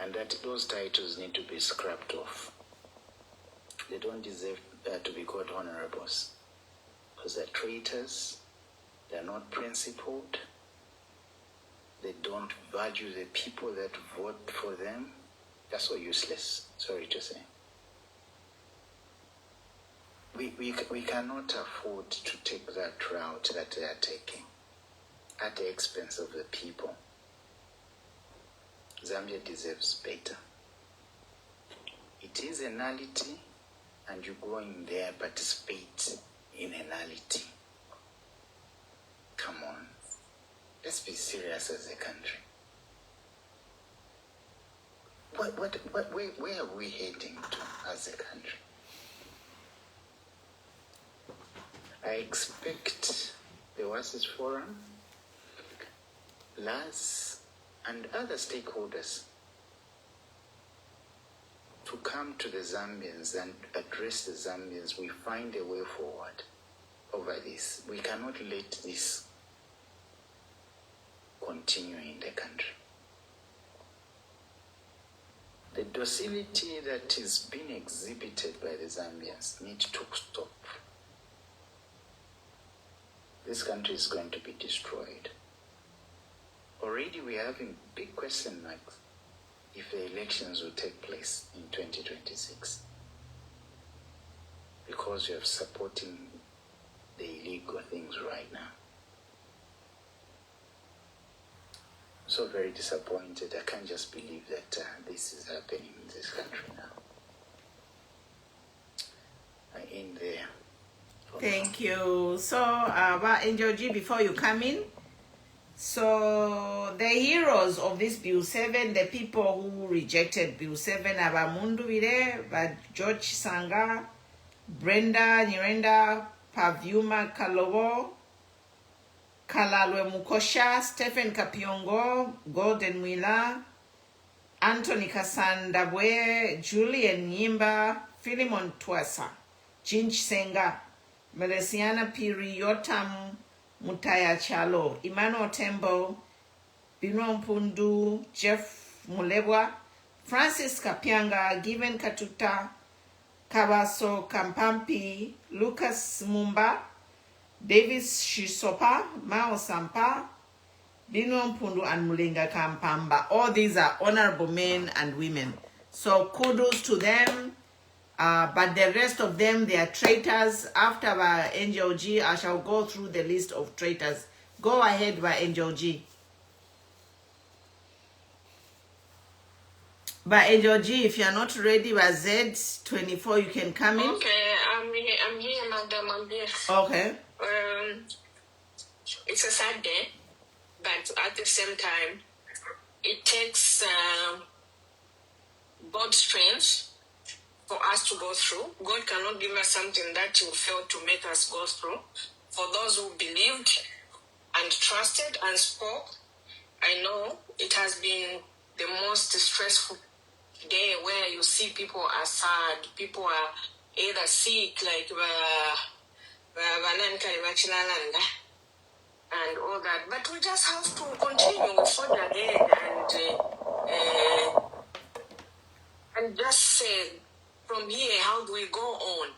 and that those titles need to be scrapped off. They don't deserve to be called honorables because they're traitors. They're not principled. They don't value the people that vote for them. They're so useless. Sorry to say. We cannot afford to take that route that they are taking at the expense of the people. Zambia deserves better. It is a nullity, and you go in there, participate in a nullity. Come on. Let's be serious as a country. Where are we heading to as a country? I expect the WASIS Forum, LAS, and other stakeholders to come to the Zambians and address the Zambians. We find a way forward over this. We cannot let this continue in the country. The docility that is being exhibited by the Zambians needs to stop. This country is going to be destroyed. Already we are having big question marks if the elections will take place in 2026. Because we are supporting the illegal things right now. So very disappointed. I can't just believe that this is happening in this country now. I end there. Thank you. So, Angel G, before you come in, so the heroes of this Bill 7, the people who rejected Bill 7, Abamundu Vire, George Sanga, Brenda Nyirenda, Pavyuma Kalowo, Kalalwe Mukosha, Stephen Kapiongo, Golden Wheeler, Anthony Kasandabwe, Julian Nyimba, Philemon Twasa, Jinch Senga, Melesiana Piri, Yotam Mutaya Chalo, Emmanuel Tembo, Bino Mpundu, Jeff Mulebwa, Francis Kapianga, Given Katuta, Kabaso Kampampi, Lucas Mumba, Davis Shisopa, Mao Sampa, Bino Mpundu, and Mulinga Kampamba. All these are honorable men and women. So kudos to them. But the rest of them, they are traitors. After Angel G, I shall go through the list of traitors. Go ahead by Angel G. By Angel G, if you are not ready by Z24, you can come in. Okay, I'm here, madam. I'm here. Okay. it's a sad day, but at the same time, it takes God's strength for us to go through. God cannot give us something that will fail to make us go through. For those who believed and trusted and spoke, I know it has been the most stressful day where you see people are sad, people are either sick, like and all that. But we just have to continue forward ahead and just say, from here, how do we go on?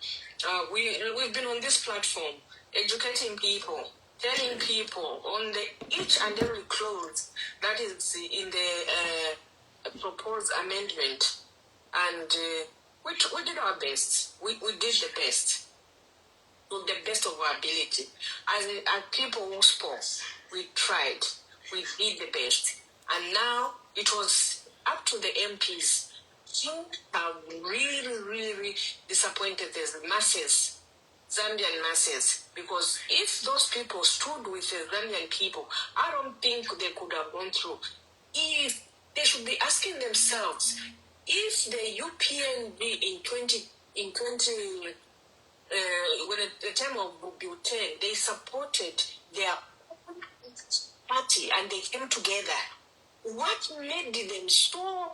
We've been on this platform, educating people, telling people on each and every clause that is in the proposed amendment. And we did our best. We did the best. To the best of our ability. As people who spoke, we tried. We did the best. And now it was up to the MPs who have really, really disappointed the masses, Zambian masses. Because if those people stood with the Zambian people, I don't think they could have gone through. If they should be asking themselves, if the UPNB when at the time of Butel, they supported their own party and they came together. What made them so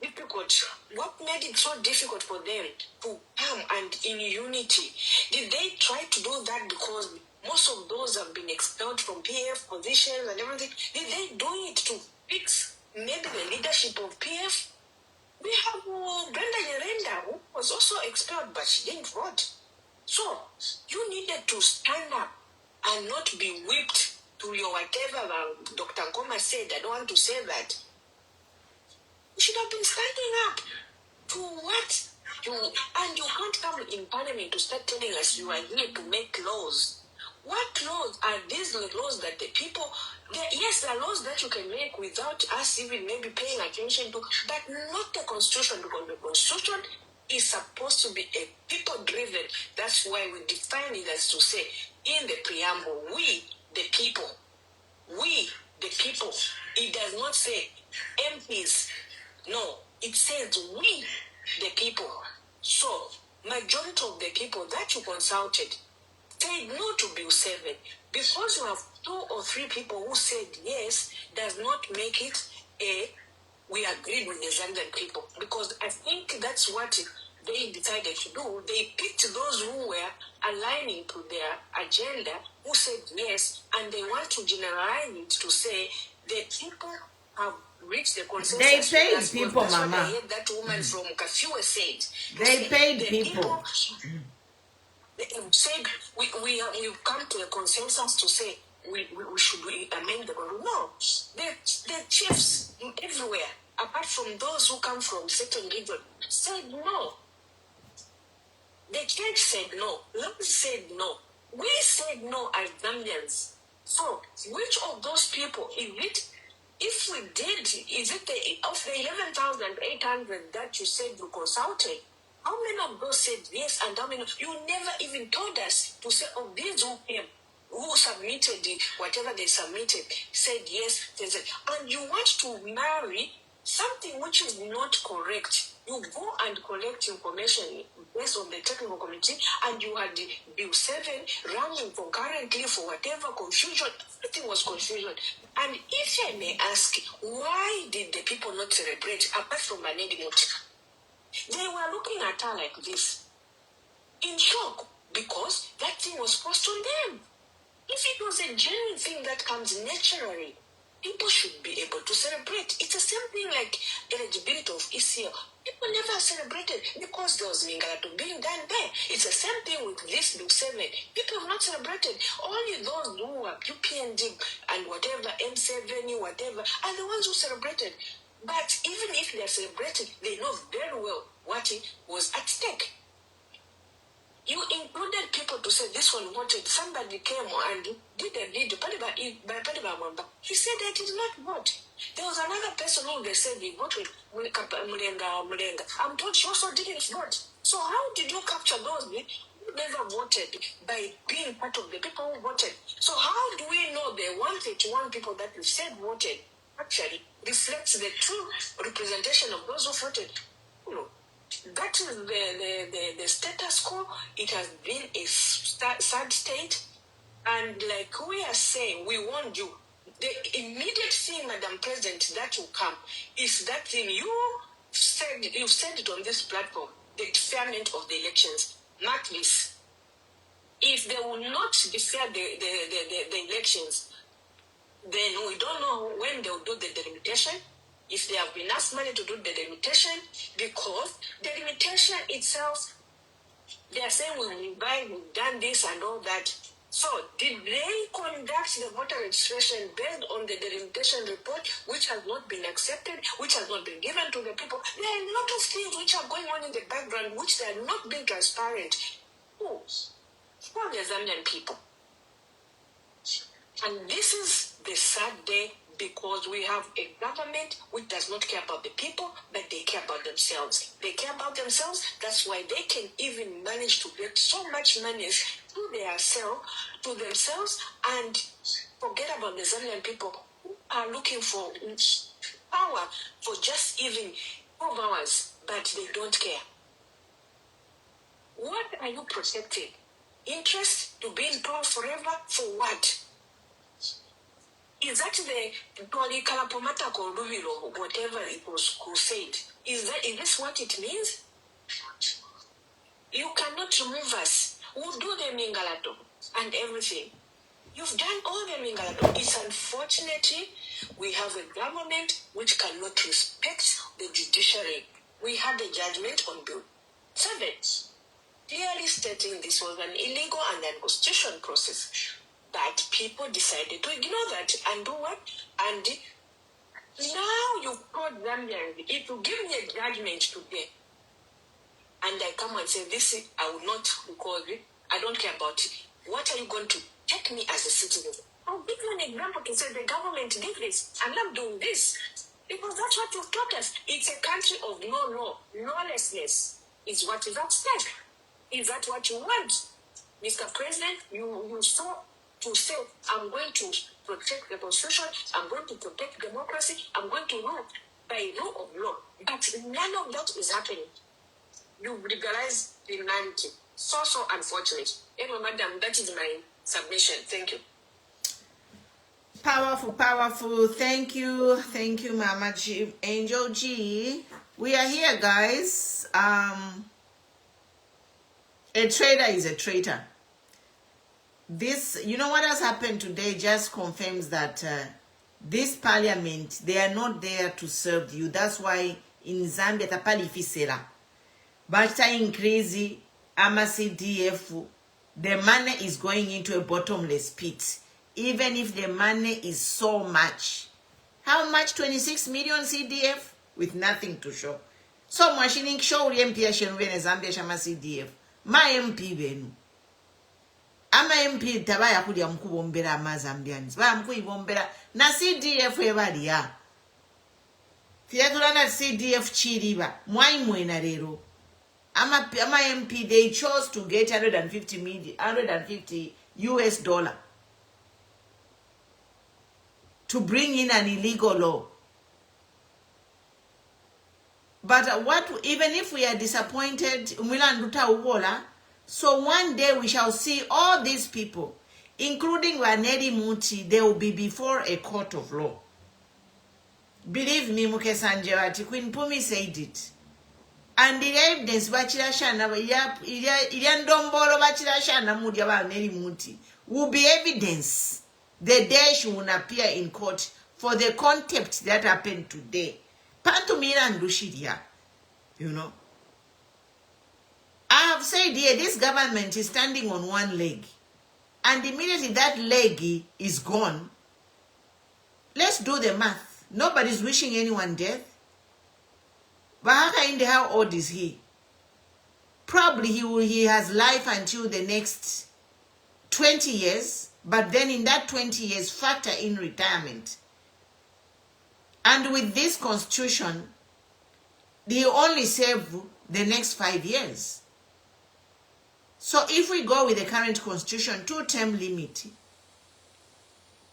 difficult? What made it so difficult for them to come and in unity? Did they try to do that because most of those have been expelled from PF positions and everything? Did they do it to fix maybe the leadership of PF? We have Brenda Nyarenda, who was also expelled, but she didn't vote. So, you needed to stand up and not be whipped to your whatever Dr. Nkoma said. I don't want to say that. You should have been standing up to what? And you can't come in parliament to start telling us you are here to make laws. What laws are these laws that the people... Yes, there are laws that you can make without us even maybe paying attention to, but not the Constitution, because the Constitution is supposed to be a people-driven. That's why we define it as to say, in the preamble, we, the people. We, the people. It does not say MPs. No, it says we, the people. So, majority of the people that you consulted said no to Bill 7. Because you have 2 or 3 people who said yes, does not make it we agreed with the Zambian people. Because I think that's what they decided to do. They picked those who were aligning to their agenda, who said yes, and they want to generalize it to say the people have reached the consensus. They paid people, that's Mama. What I heard that woman from Kafue said. They paid people. Said we've come to a consensus to say we should amend the law. No, the chiefs everywhere, apart from those who come from certain region, said no. The church said no. Lord said no. We said no as Zambians. So, which of those people is it? If we did, is it of the 11,800 that you said you consulted? How many of those said yes, and how many? You never even told us to say, oh, these who came, who submitted whatever they submitted, said yes, they said, and you want to marry something which is not correct. You go and collect information based on the technical committee, and you had Bill 7 running concurrently for whatever confusion. Everything was confusion. And if I may ask, why did the people not celebrate apart from Manedi Moti? They were looking at her like this, in shock, because that thing was forced on them. If it was a genuine thing that comes naturally, people should be able to celebrate. It's the same thing like eligibility of ECL. People never celebrated because there was Mingalato being done there. It's the same thing with this Bill 7. People have not celebrated. Only those who are UPND and whatever, M7, whatever, are the ones who celebrated. But even if they are celebrating, they know very well what was at stake. You included people to say this one voted. Somebody came and did a video. He said that he did not vote. There was another person who they said he voted. I'm told she also didn't vote. So how did you capture those who never voted by being part of the people who voted. So how do we know the 131 people that you said voted actually reflects the true representation of those who voted? No. That is the status quo. It has been a sad state. And like we are saying, we warned you. The immediate thing, Madam President, that will come is that thing you said it on this platform, the deferment of the elections. Mark this. If they will not defer the elections, then we don't know when they will do the delimitation, if they have enough money to do the delimitation, because the delimitation itself, they are saying we've done this and all that. So, did they conduct the voter registration based on the delimitation report, which has not been accepted, which has not been given to the people? There are a lot of things which are going on in the background, which they are not being transparent. Who are the Zambian people? And this is the sad day, because we have a government which does not care about the people, but they care about themselves. They care about themselves. That's why they can even manage to get so much money to themselves and forget about the Zambian people who are looking for power for just even 12 hours, but they don't care. What are you protecting? Interest to be in power forever? For what? Is that the Kalapomata Koluvilo, whatever it was crusade? Is this what it means? You cannot remove us. We'll do the Mingalato and everything. You've done all the Mingalato. It's unfortunately we have a government which cannot respect the judiciary. We had the judgment on Bill 7, clearly stating this was an illegal and unconstitutional process. But people decided to ignore that and do what? And now you've told Zambians, if you give me a judgment today, and I come and say, this I will not record it, I don't care about it. What are you going to take me as a citizen? I'll give you an example to say the government did this. I'm not doing this. Because that's what you've taught us. It's a country of no law. Lawlessness is what is at stake. Is that what you want? Mr. President, you saw to say, I'm going to protect the constitution, I'm going to protect democracy, I'm going to rule by rule of law. But none of that is happening. You legalize criminality. So unfortunate. Anyway, madam, that is my submission. Thank you. Powerful. Thank you, Mama G. Angel G. We are here, guys. A traitor is a traitor. This, you know what has happened today just confirms that this parliament, they are not there to serve you. That's why in Zambia, tapali fisela. But increase ama CDF, the money is going into a bottomless pit. Even if the money is so much. How much? 26 million CDF with nothing to show. So machining show MP Zambia shama CDF. My MP benu. Ama MP tabaya kudia mkubombera ama Zambians. Ba mkuibombera na CDF ebali ya. Fiatulana CDF chiriba. Mwai mwena rero. Ama MP, they chose to get 150 US dollar to bring in an illegal law. But even if we are disappointed, so one day we shall see all these people, including Waneri Muti, they will be before a court of law. Believe me, Muke Sanjewati, Queen Pumi said it. And the evidence will be evidence the day she will appear in court for the contempt that happened today. Pantomira and Lushidia, you know. I have said here, this government is standing on one leg. And immediately that leg is gone. Let's do the math. Nobody's wishing anyone death. Bahaka Inde, how old is he? Probably he has life until the next 20 years, but then in that 20 years, factor in retirement. And with this constitution, they only serve the next 5 years. So if we go with the current constitution, 2-term limit,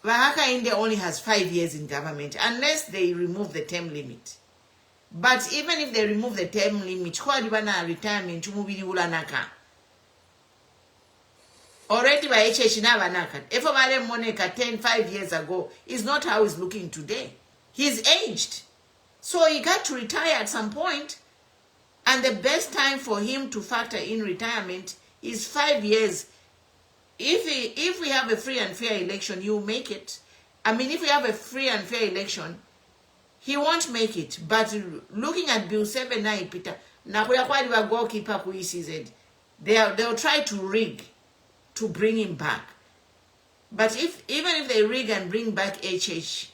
Wahaka India only has 5 years in government, unless they remove the term limit. But even if they remove the term limit, retirement already by HH Navanaka. If Monica 5 years ago is not how he's looking today. He's aged. So he got to retire at some point, and the best time for him to factor in retirement is 5 years. If we have a free and fair election, he will make it. I mean, if we have a free and fair election, he won't make it. But looking at Bill 7 now, Peter, Nakuya goalkeeper ku ECZ, they'll try to rig to bring him back. But even if they rig and bring back HH,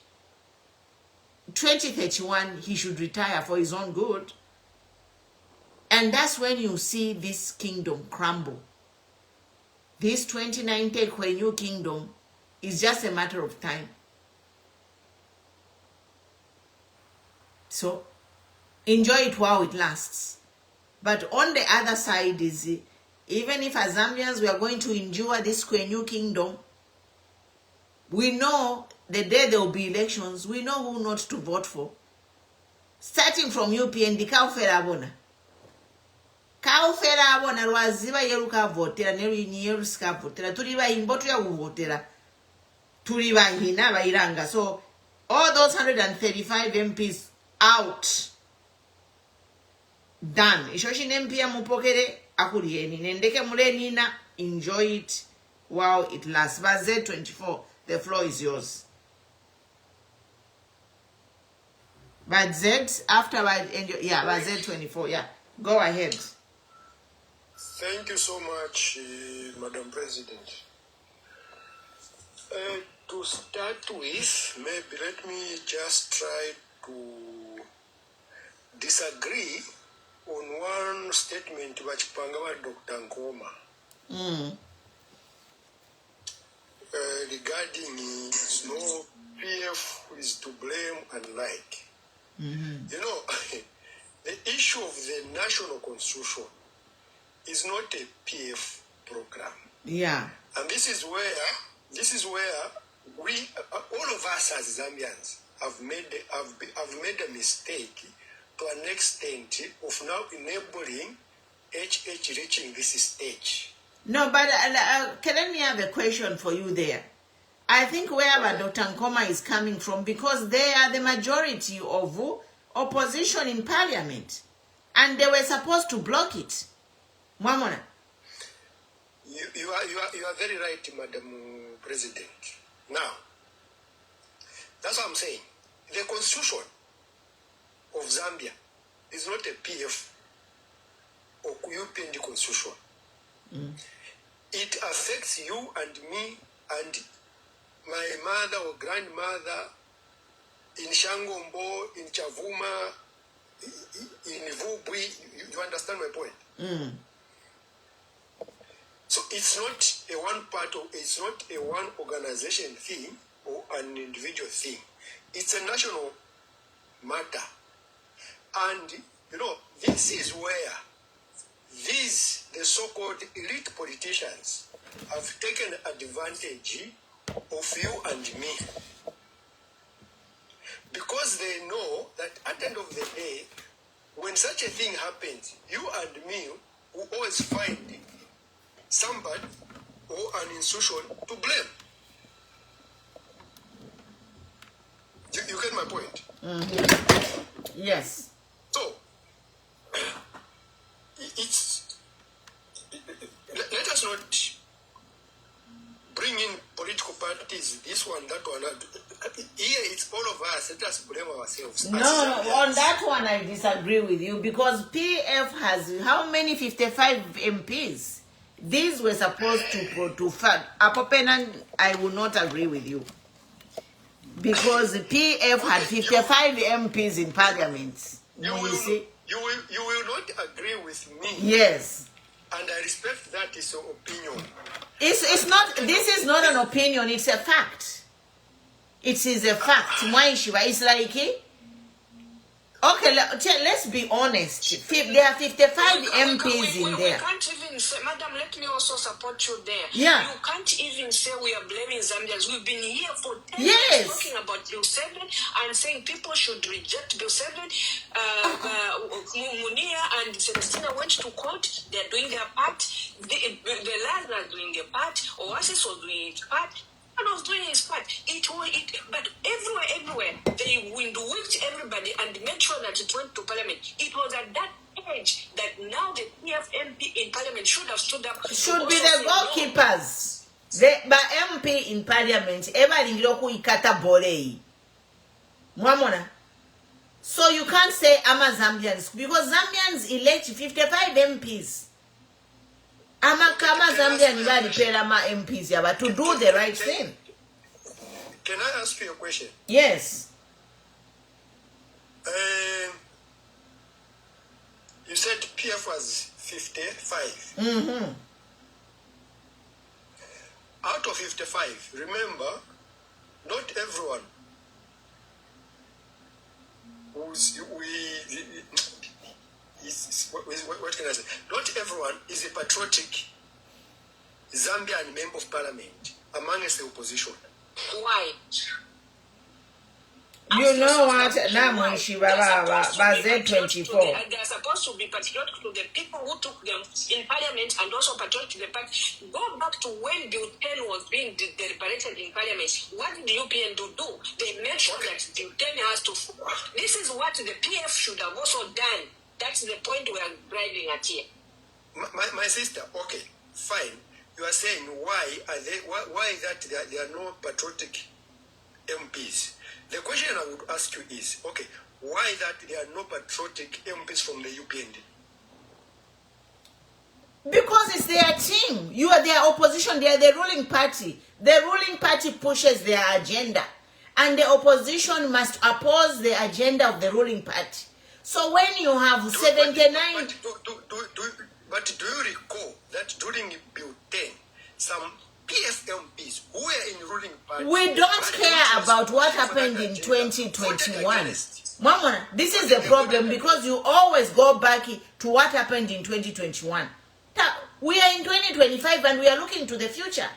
2031 he should retire for his own good. And that's when you see this kingdom crumble. This 2019 new kingdom is just a matter of time. So enjoy it while it lasts. But on the other side is, even if as Zambians we are going to endure this new kingdom, we know the day there will be elections, we know who not to vote for. Starting from UPND, Kaufera abona lwaziba yeruka votera neruska votera tuliba imbotu ya uvotera tuliba hina bairanga. So all those 135 MPs out, done. Ishoshi MP ya mupokere akulieni nendeke mulenina, enjoy it while it lasts. But Z24, the floor is yours. But Z afterward, yeah, but Z24, yeah, go ahead. Thank you so much, Madam President. To start with, maybe let me just try to disagree on one statement which Pangawa Dr. Nkoma regarding no PF who is to blame and like. You know, the issue of the national constitution is not a PF program. Yeah. And this is where we, all of us as Zambians, have made a mistake to an extent of now enabling HH reaching this stage. No, but let me have a question for you there. I think wherever Dr. Nkoma is coming from, because they are the majority of opposition in parliament, and they were supposed to block it. Mwamona. You are very right, Madam President. Now, that's what I'm saying. The constitution of Zambia is not a PF or UPND constitution. It affects you and me and my mother or grandmother in Shangombo, in Chavuma, in Vubwi. You understand my point? So it's not a one part of, it's not a one organization thing or an individual thing. It's a national matter. And, you know, this is where the so-called elite politicians have taken advantage of you and me. Because they know that at the end of the day, when such a thing happens, you and me will always find somebody or an institution to blame. You get my point? Yes. So, let us not bring in political parties, this one, that one. Here it's all of us. Let us blame ourselves. No, on that one I disagree with you, because PF has how many? 55 MPs. These were supposed to fund. Apopenan, I will not agree with you, because the PF had 55 MPs in parliament. You will not agree with me. Yes. And I respect that is your opinion. It's not. This is not an opinion. It's a fact. It is a fact. It's like Okay, let's be honest. There are 55 MPs in there. We can't even say, Madam, let me also support you there. Yeah. You can't even say we are blaming Zambians. We've been here for 10 Yes. years talking about Bill 7 and saying people should reject Bill 7. Munia and Celestina went to court. They're doing their part. The land are doing their part. Oasis was doing its part. And was doing his part. But everywhere, they windwhipped everybody and made sure that it went to Parliament. It was at that age that now the PFMP in Parliament should have stood up. Should be the goalkeepers. The MP in Parliament, everybody ikata bolei. Mwamona. So you can't say ama Zambians because Zambians elect 55 MPs. Ama Zambian MPs yaba to do the right thing. Can I ask you a question? Yes. You said PF was 55. Mm-hmm. Out of 55, remember, not everyone what can I say? Not everyone is a patriotic Zambian member of parliament amongst the opposition. Why? You know what? Now, she They are Z24. supposed to be patriotic to the people who took them in parliament and also patriotic to the party. Go back to when Bill 10 was being deliberated in parliament. What did the UPN do? They made sure that Bill 10 has to fall. This is what the PF should have also done. That's the point we are driving at here. My sister, okay, fine. You are saying why that there are no patriotic MPs. The question I would ask you is, okay, why that there are no patriotic MPs from the UPND? Because it's their team. You are their opposition. They are the ruling party. The ruling party pushes their agenda. And the opposition must oppose the agenda of the ruling party. So when you have 79... But do you recall that during Bill 10, some PFMPs who were in ruling party... We don't care about what happened in 2021. Mama, this is the problem because you always go back to what happened in 2021. We are in 2025 and we are looking to the future.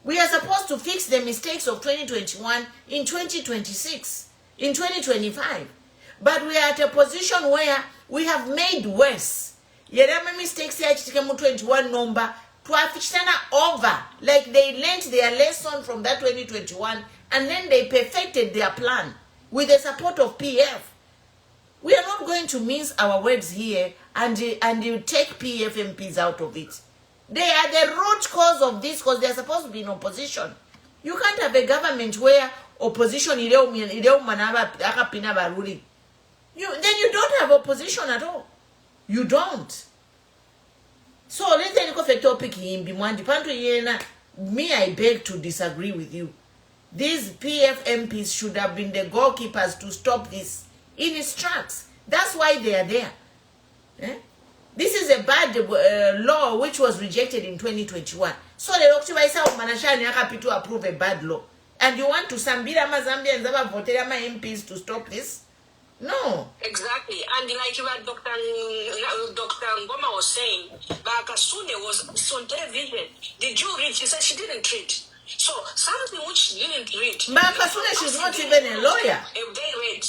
We are supposed to fix the mistakes of 2021 in 2026, in 2025. But we are at a position where we have made worse. Yerama mistakes here 21 number over. Like they learned their lesson from that 2021 and then they perfected their plan with the support of PF. We are not going to mince our words here and you take PF MPs out of it. They are the root cause of this because they are supposed to be in opposition. You can't have a government where opposition ruling. Then you don't have opposition at all. You don't. So let's take a topic in me, I beg to disagree with you. These PF MPs should have been the goalkeepers to stop this in its tracks. That's why they are there. This is a bad law which was rejected in 2021. So the October Manashani happy to approve a bad law. And you want to Sambira Mazambia and Zaba Voterama MPs to stop this? No. Exactly. And like Dr. Ngoma was saying, Bakasune was on television. Did you read? She said she didn't read. So something which she didn't read. But Kasune, she's not even a lawyer. If they read.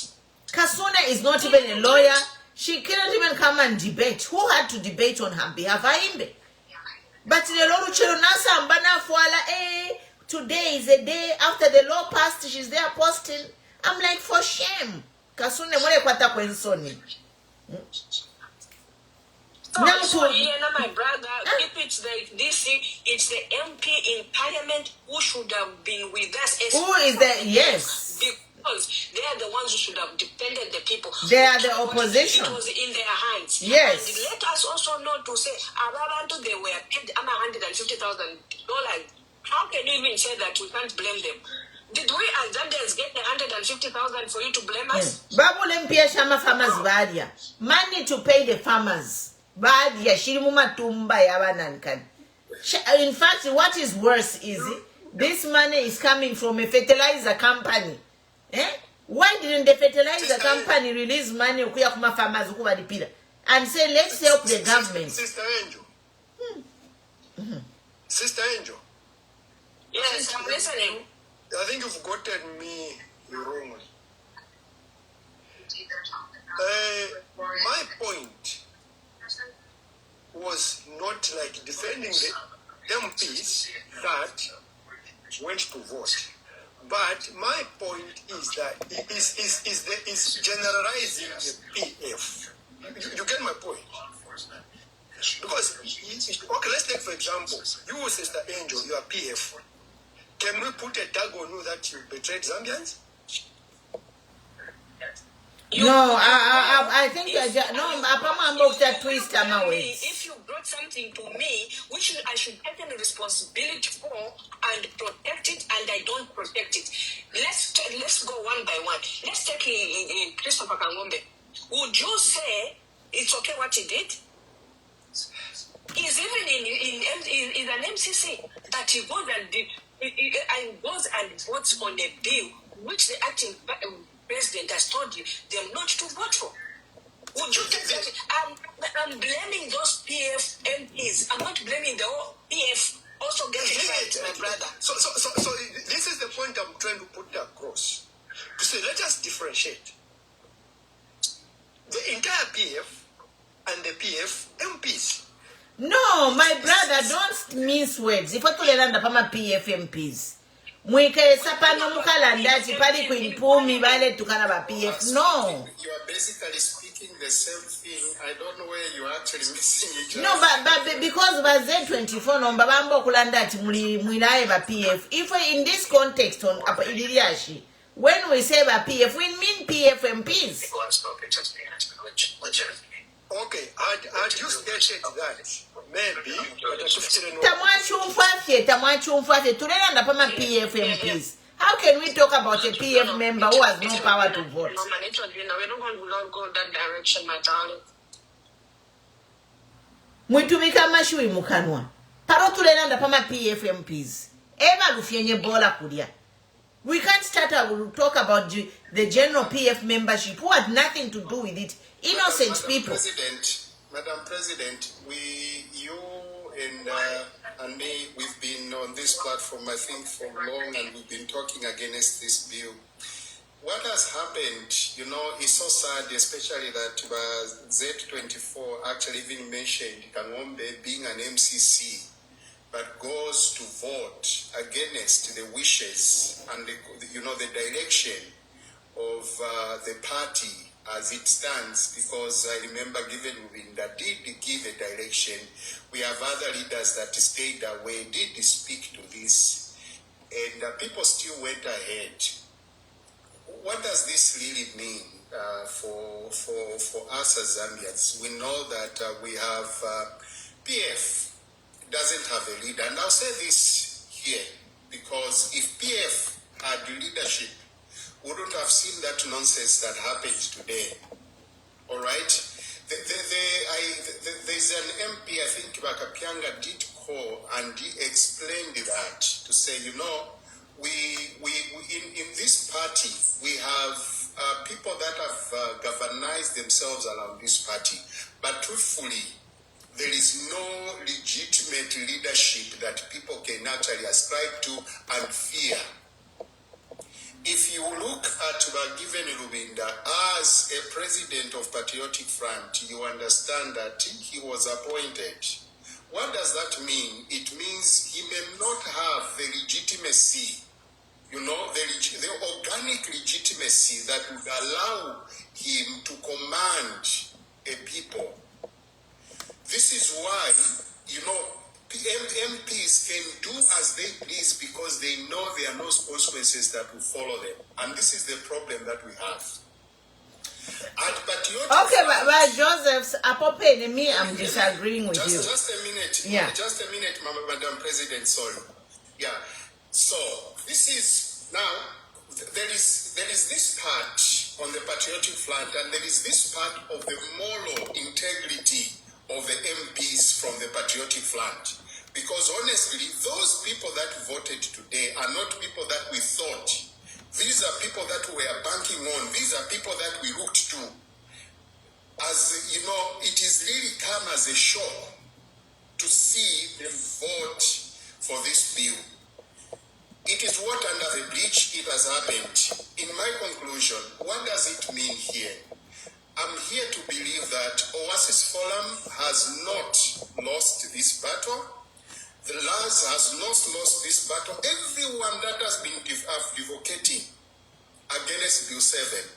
Kasune is not even a lawyer. She cannot even come and debate. Who had to debate on her behalf? But the Lord Chironasa Mbana Fuala, today is a day after the law passed, she's there posting. I'm like, for shame. Kasune mwele kwata kwensoni. Now, my brother, if it's the DC, it's the MP in Parliament who should have been with us. Who is the, yes. Because they are the ones who should have defended the people. They are the opposition. It was in their hands. Yes. And let us also know to say, Arabantu, they were paid $150,000. How can you even say that we can't blame them? Did we as Zambians get $150,000 for you to blame us? Babu lempia shama farmers badia. Money to pay the farmers. Badia shirimuma tumba yabanankan. In fact, what is worse is this money is coming from a fertilizer company. Why didn't the fertilizer company release money kuya kuma farmers ukubalipira and say let's help the government? Sister Angel. Sister Angel. Yes, I'm listening. I think you've gotten me wrong. My point was not like defending the MPs that went to vote. But my point is that is generalizing the PF. You get my point? Because, okay, let's take for example, you, Sister Angel, you are PF. Can we put a tag on you that you betrayed Zambians? I think twist if you brought something to me, which I should take the responsibility for and protect it, and I don't protect it. Let's go one by one. Let's take Christopher Kangombe. Would you say it's okay what he did? He's even in an MCC that he goes and votes on a bill which the acting president has told you them not to vote for. Would you take that? I'm blaming those PF MPs. I'm not blaming the whole PF. Also get it right, my brother. So this is the point I'm trying to put across. To say, let us differentiate the entire PF and the PF MPs. No, my brother, don't mince words. If I told you pama PF MPs, mwikesa pano mukalandati pali kuimpumi vale tukana ba PF. No. You are basically speaking the same thing. I don't know where you are actually missing each other. No, but because baze 24 number bambo kulandati mwilae ba PF. If in this context on Iliriashi, when we say ba PF, we mean PF MPs. Okay, had you stated that, maybe Tamwachumfafye, tulenda pama PF MPs. How can we talk about a PF member who has no power to vote? No, man, we don't go that direction, my darling. Mwitumika mashui mukanwa. Paro tulenda pama PF MPs. Eva lufyenye bola kudia. We can't start to talk about the general PF membership who had nothing to do with it. Innocent people. Madam President, you and me, we've been on this platform, I think, for long, and we've been talking against this bill. What has happened, is so sad, especially that Z24 actually even mentioned Kangombe being an MCC, but goes to vote against the wishes and the direction of the party as it stands, because I remember that did give a direction. We have other leaders that stayed away, did speak to this, and people still went ahead. What does this really mean for us as Zambians? We know that we have PF doesn't have a leader, and I'll say this here because if PF had leadership, wouldn't have seen that nonsense that happened today. All right? There's an MP, I think Bakapianga did call, and he explained that to say, we in this party, we have people that have galvanized themselves around this party. But truthfully, there is no legitimate leadership that people can actually ascribe to and fear. If you look at Given Rubinda as a president of Patriotic Front, you understand that he was appointed. What does that mean? It means he may not have the legitimacy, the organic legitimacy that would allow him to command a people. This is why, MPs can do as they please because they know there are no consequences that will follow them. And this is the problem that we have. Okay, but Joseph's Apope and me, I'm disagreeing with you. Just a minute. Yeah. Just a minute, Madam President, sorry. Yeah. So, this is, now, there is this part on the patriotic front, and there is this part of the moral integrity of the MPs from the patriotic front. Because honestly, those people that voted today are not people that we thought. These are people that we are banking on. These are people that we looked to. As you know, it is really come as a shock to see them vote for this bill. It is what under the bridge it has happened. In my conclusion, what does it mean here? I'm here to believe that Oasis Forum has not lost this battle. The LAS has not lost this battle. Everyone that has been advocating against Bill 7,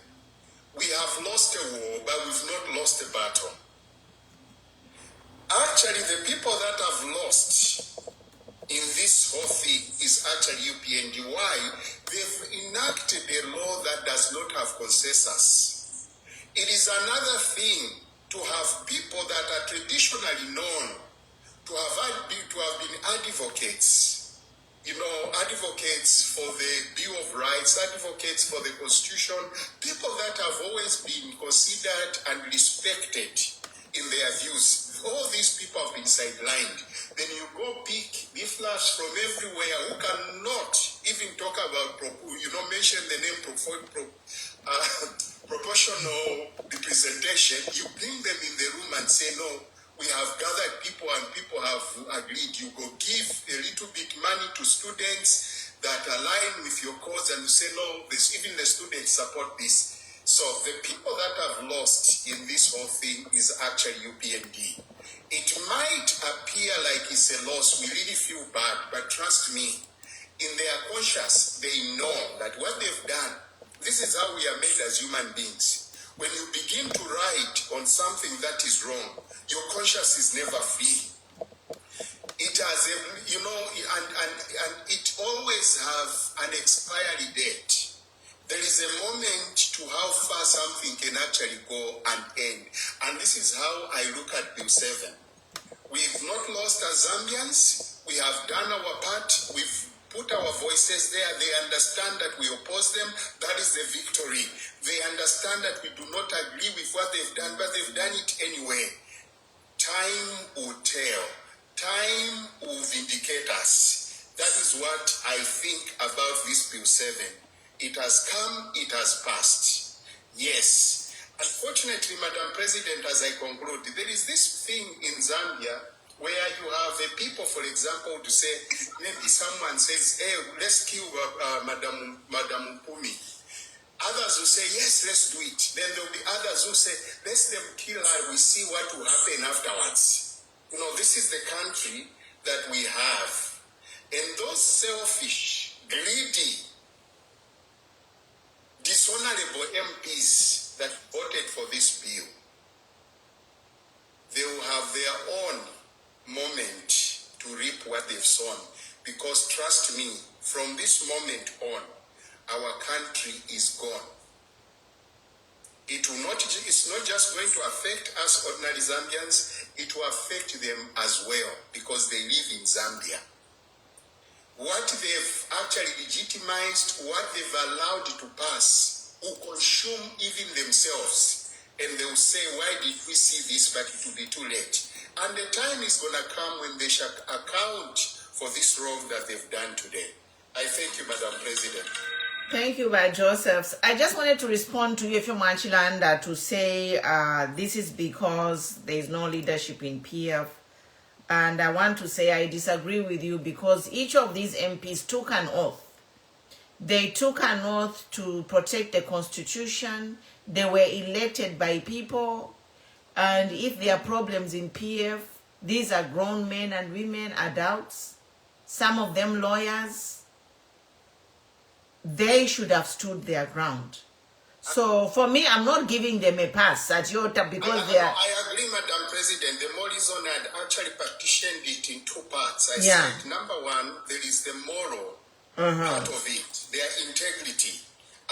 we have lost a war, but we've not lost a battle. Actually, the people that have lost in this whole thing is actually UPND. Why? They've enacted a law that does not have consensus. It is another thing to have people that are traditionally known to have been advocates, advocates for the Bill of Rights, advocates for the Constitution, people that have always been considered and respected in their views. All these people have been sidelined. Then you go pick leaflets from everywhere who cannot even talk about, mention the name proportional representation. You bring them in the room and say, no, we have gathered people and people have agreed. You go give a little bit money to students that align with your cause and you say, no, even the students support this. So the people that have lost in this whole thing is actually UPND. It might appear like it's a loss. We really feel bad, but trust me, in their conscience, they know that what they've done, this is how we are made as human beings. When you begin to write on something that is wrong, your conscience is never free. It has and it always have an expiry date. There is a moment to how far something can actually go and end. And this is how I look at Bill 7. We've not lost as Zambians. We have done our part. We've put our voices there. They understand that we oppose them. That is the victory. They understand that we do not agree with what they've done, but they've done it anyway. Time will tell. Time will vindicate us. That is what I think about this Bill 7. It has come, it has passed. Yes. Unfortunately, Madam President, as I conclude, there is this thing in Zambia where you have the people, for example, to say, maybe someone says, hey, let's kill Madam Mpumi. Others will say, yes, let's do it. Then there will be others who say, let them kill her, we see what will happen afterwards. This is the country that we have. And those selfish, greedy, dishonorable MPs that voted for this bill, they will have their own moment to reap what they've sown. Because trust me, from this moment on, our country is gone. It's not just going to affect us ordinary Zambians, it will affect them as well because they live in Zambia. What they've actually legitimized, what they've allowed to pass, will consume even themselves. And they will say, why did we see this, but it will be too late. And the time is going to come when they shall account for this wrong that they've done today. I thank you, Madam President. Thank you, Joseph. I just wanted to respond to you, Machilanda, to say this is because there is no leadership in PF. And I want to say I disagree with you because each of these MPs took an oath. They took an oath to protect the Constitution. They were elected by people. And if there are problems in PF, these are grown men and women, adults, some of them lawyers. They should have stood their ground. So for me, I'm not giving them a pass at Yota because they are... I agree, Madam President. The Morrison had actually partitioned it in two parts. I said, number one, there is the moral part of it, their integrity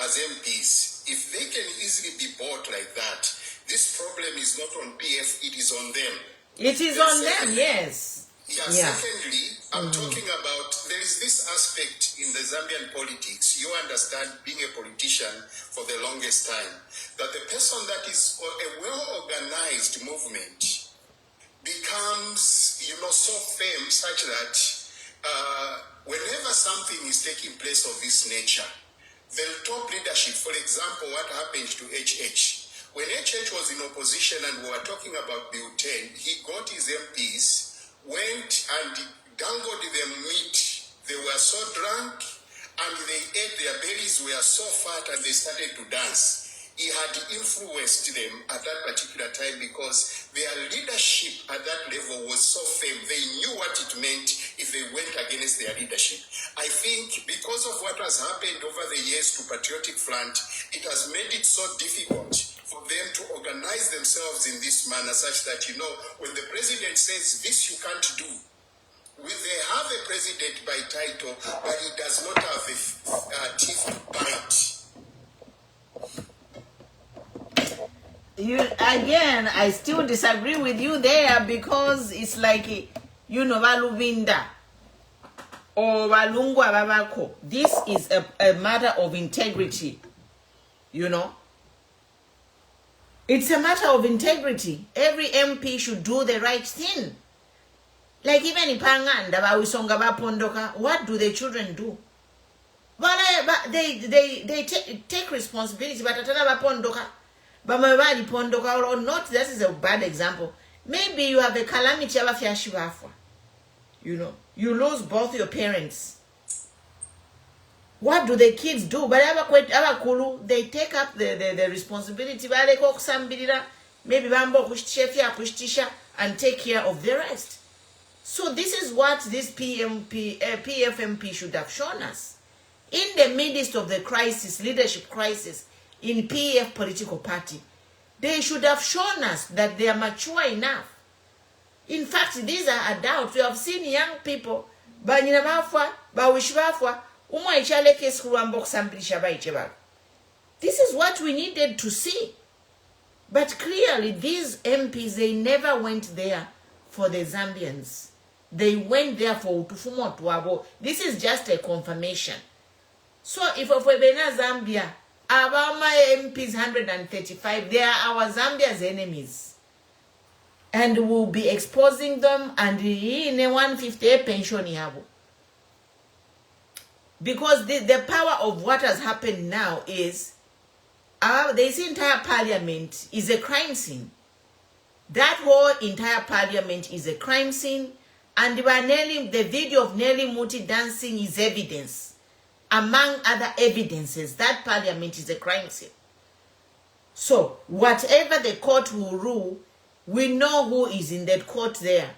as MPs. If they can easily be bought like that, this problem is not on PF, it is on them. It is on them, yes. Secondly, I'm talking about, there is this aspect in the Zambian politics, you understand, being a politician for the longest time, that the person that is a well-organized movement becomes, so firm such that whenever something is taking place of this nature, the top leadership, for example, what happened to HH. When HH was in opposition and we were talking about Bill 10, he got his MPs, went and dangled them meat. They were so drunk and they ate, their bellies were so fat and they started to dance. He had influenced them at that particular time because their leadership at that level was so firm. They knew what it meant if they went against their leadership. I think because of what has happened over the years to Patriotic Front, it has made it so difficult for them to organize themselves in this manner such that, you know, when the president says this you can't do, they have a president by title, but he does not have a teeth to bite. Again, I still disagree with you there because it's like, you know, Valubinda or Valungwa Babako. This is a matter of integrity, you know. It's a matter of integrity. Every MP should do the right thing. Like even in Panganda, what do the children do? But they take responsibility, but or not, that is a bad example. Maybe you have a calamity, you know, you lose both your parents. What do the kids do? They take up the responsibility. Maybe and take care of the rest. So this is what this PFMP should have shown us. In the midst of the crisis, leadership crisis, in PF political party, they should have shown us that they are mature enough. In fact, these are adults. We have seen young people, this is what we needed to see. But clearly, these MPs, they never went there for the Zambians. They went there for Utufumo Tuabo. This is just a confirmation. So if we're in Zambia, about my MPs 135, they are our Zambia's enemies. And we'll be exposing them and in a 150 pension. Because the power of what has happened now is this entire parliament is a crime scene. That whole entire parliament is a crime scene. And the video of Nelly Muti dancing is evidence. Among other evidences, that parliament is a crime scene. So, whatever the court will rule, we know who is in that court there.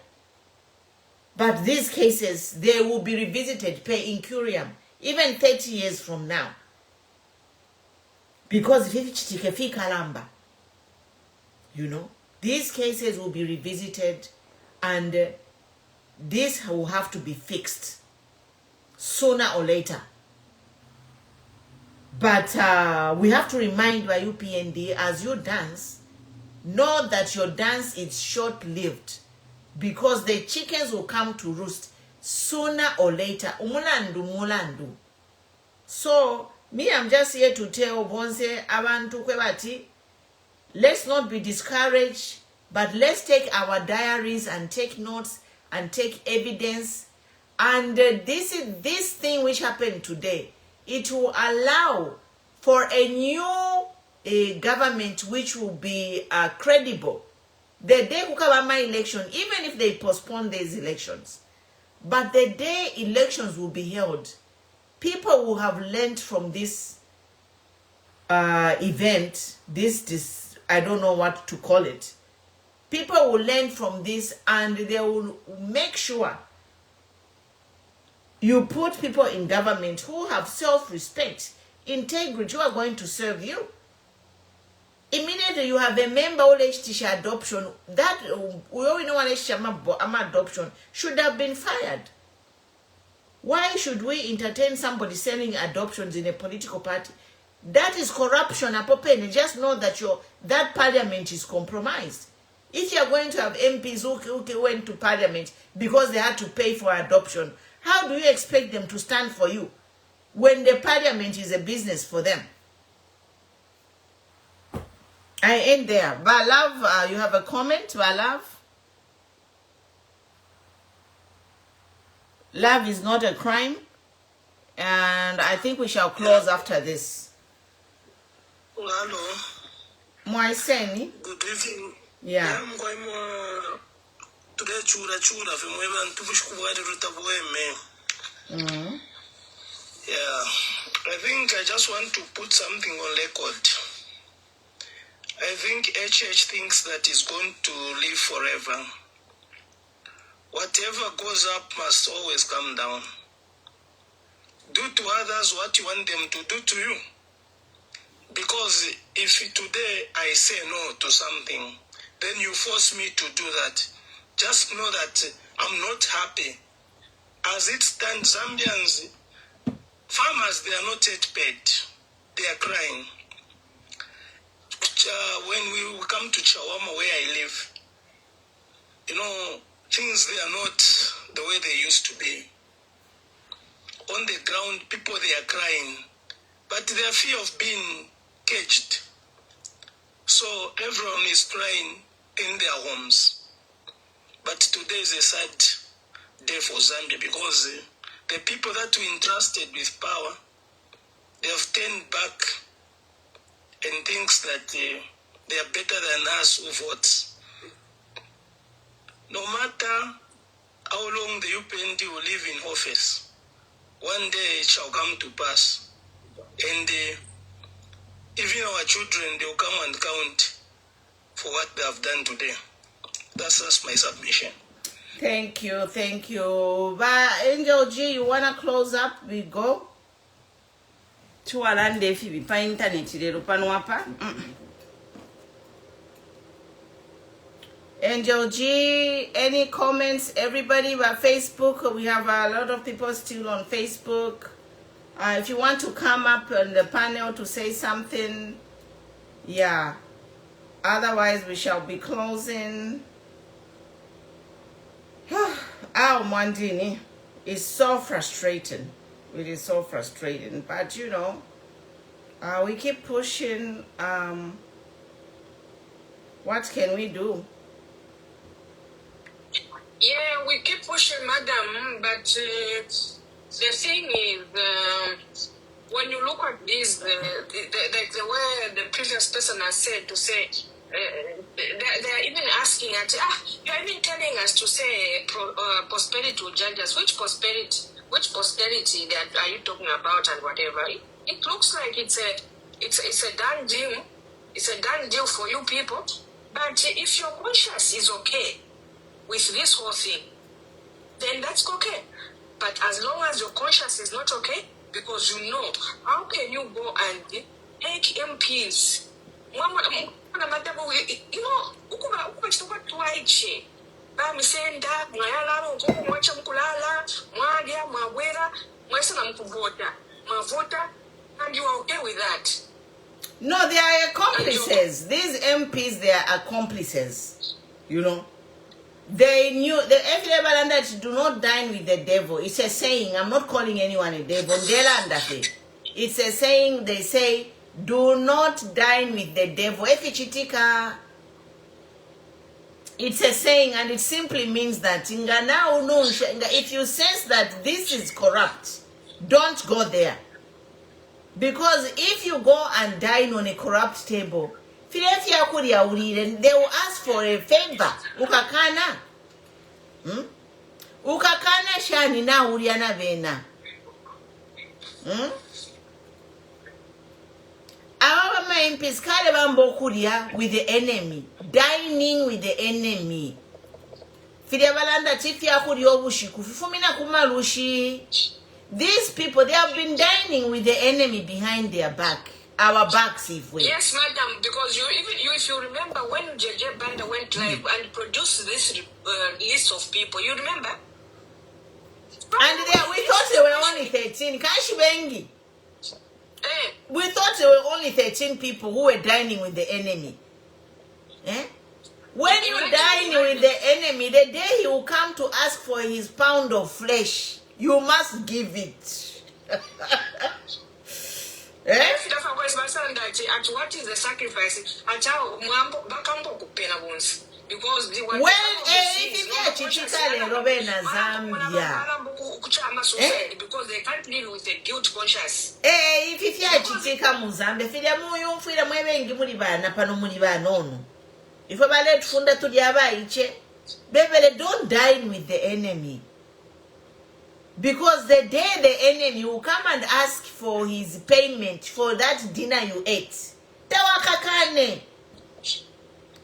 But these cases, they will be revisited per incuriam, even 30 years from now. Because you know, these cases will be revisited and this will have to be fixed sooner or later. But we have to remind by UPND, as you dance, know that your dance is short-lived because the chickens will come to roost sooner or later. Umulandu. So, me, I'm just here to tell Bonse, abantu kwebati, let's not be discouraged, but let's take our diaries and take notes and take evidence. And this thing which happened today, it will allow for a new government which will be credible. The day Kukabama election, even if they postpone these elections, but the day elections will be held, people will have learned from this event, this I don't know what to call it. People will learn from this and they will make sure you put people in government who have self-respect, integrity, who are going to serve you. Immediately you have a member who tisha adoption, that we already know adoption should have been fired. Why should we entertain somebody selling adoptions in a political party? That is corruption. Just know that that parliament is compromised. If you are going to have MPs who went to parliament because they had to pay for adoption, how do you expect them to stand for you when the parliament is a business for them? I end there. Valav, you have a comment, Valav? Love is not a crime. And I think we shall close after this. Hello. Moiseni? Good evening. Yeah. I'm going to today chura for my man to push Yeah. I think I just want to put something on record. I think HH thinks that is going to live forever. Whatever goes up must always come down. Do to others what you want them to do to you. Because if today I say no to something, then you force me to do that. Just know that I'm not happy. As it stands, Zambians, farmers, they are not yet paid. They are crying. When we come to Chawama, where I live, things, they are not the way they used to be. On the ground, people, they are crying. But they are fear of being caged. So everyone is crying in their homes. But today is a sad day for Zambia because the people that we entrusted with power, they have turned back and thinks that they are better than us who vote. No matter how long the UPND will live in office, one day it shall come to pass. And even our children, they will come and count for what they have done today. That's my submission. Thank you. But Angel G, you wanna close up? We go. Tuwalande if you find internet lero panwapa. Angel G, any comments? Everybody about Facebook. We have a lot of people still on Facebook. If you want to come up on the panel to say something, yeah. Otherwise, we shall be closing. Mwandini, it's so frustrating. It is so frustrating. But, we keep pushing. What can we do? Yeah, we keep pushing, madam, but the thing is, when you look at this, the way the previous person has said to say, they're even asking you're even telling us to say prosperity will judge us. Which posterity that are you talking about and whatever? It looks like it's a done deal. It's a done deal for you people. But if your conscience is okay with this whole thing, then that's okay. But as long as your conscience is not okay, because how can you go and take MPs? And you are okay with that? No, they are accomplices. These MPs, they are accomplices. They knew the FDB do not dine with the devil. It's a saying. I'm not calling anyone a devil. It's a saying. They say, do not dine with the devil. It's a saying, and it simply means that if you sense that this is corrupt, don't go there. Because if you go and dine on a corrupt table, they will ask for a favor. Ukakana. Ukakana shani na uriana vena. Our MPs with the enemy. Dining with the enemy. These people, they have been dining with the enemy behind their back. Our backs, if we. Yes, madam, because if you remember when JJ Banda went live and produced this list of people, you remember? And we thought they were only 13. Kashibengi. We thought there were only 13 people who were dining with the enemy. When you dine with the enemy, the day he will come to ask for his pound of flesh, you must give it. What is the sacrifice? Because suicide because they can't live with a guilt conscious. If you are chitika muzambe, file muyo mfile mwebengi muli bana pano muli bana ono. If you let funda to the abaiche, baby, don't dine with the enemy. Because the day the enemy will come and ask for his payment for that dinner you ate. Tawakakane.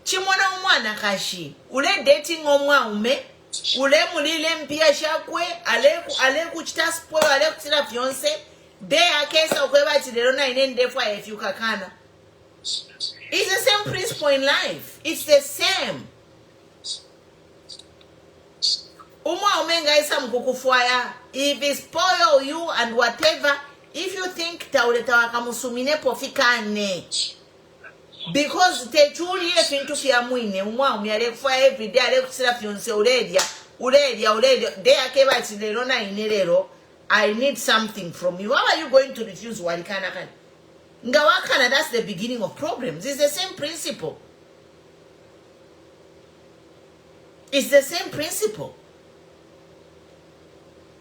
Chimona umwana kashi. Ule dating omwa ume. Ule mulile mpia shakwe. Ale kuchita spoil. Ale kuchita fiance. De akesa ukweba chilerona inende fwa efiu kakana. It's the same principle in life. It's the same. Uma umenga isa mkukufuaya. If it spoil you and whatever, if you think tauleta wakamusumine pofikane. Because te chuli fintu fya mwine umwa umyale kufuaya every day ale kusira fiance uledia. De akeba chilerona inelero. I need something from you. How are you going to refuse walikana kani? Ngawakana, that's the beginning of problems. It's the same principle. It's the same principle.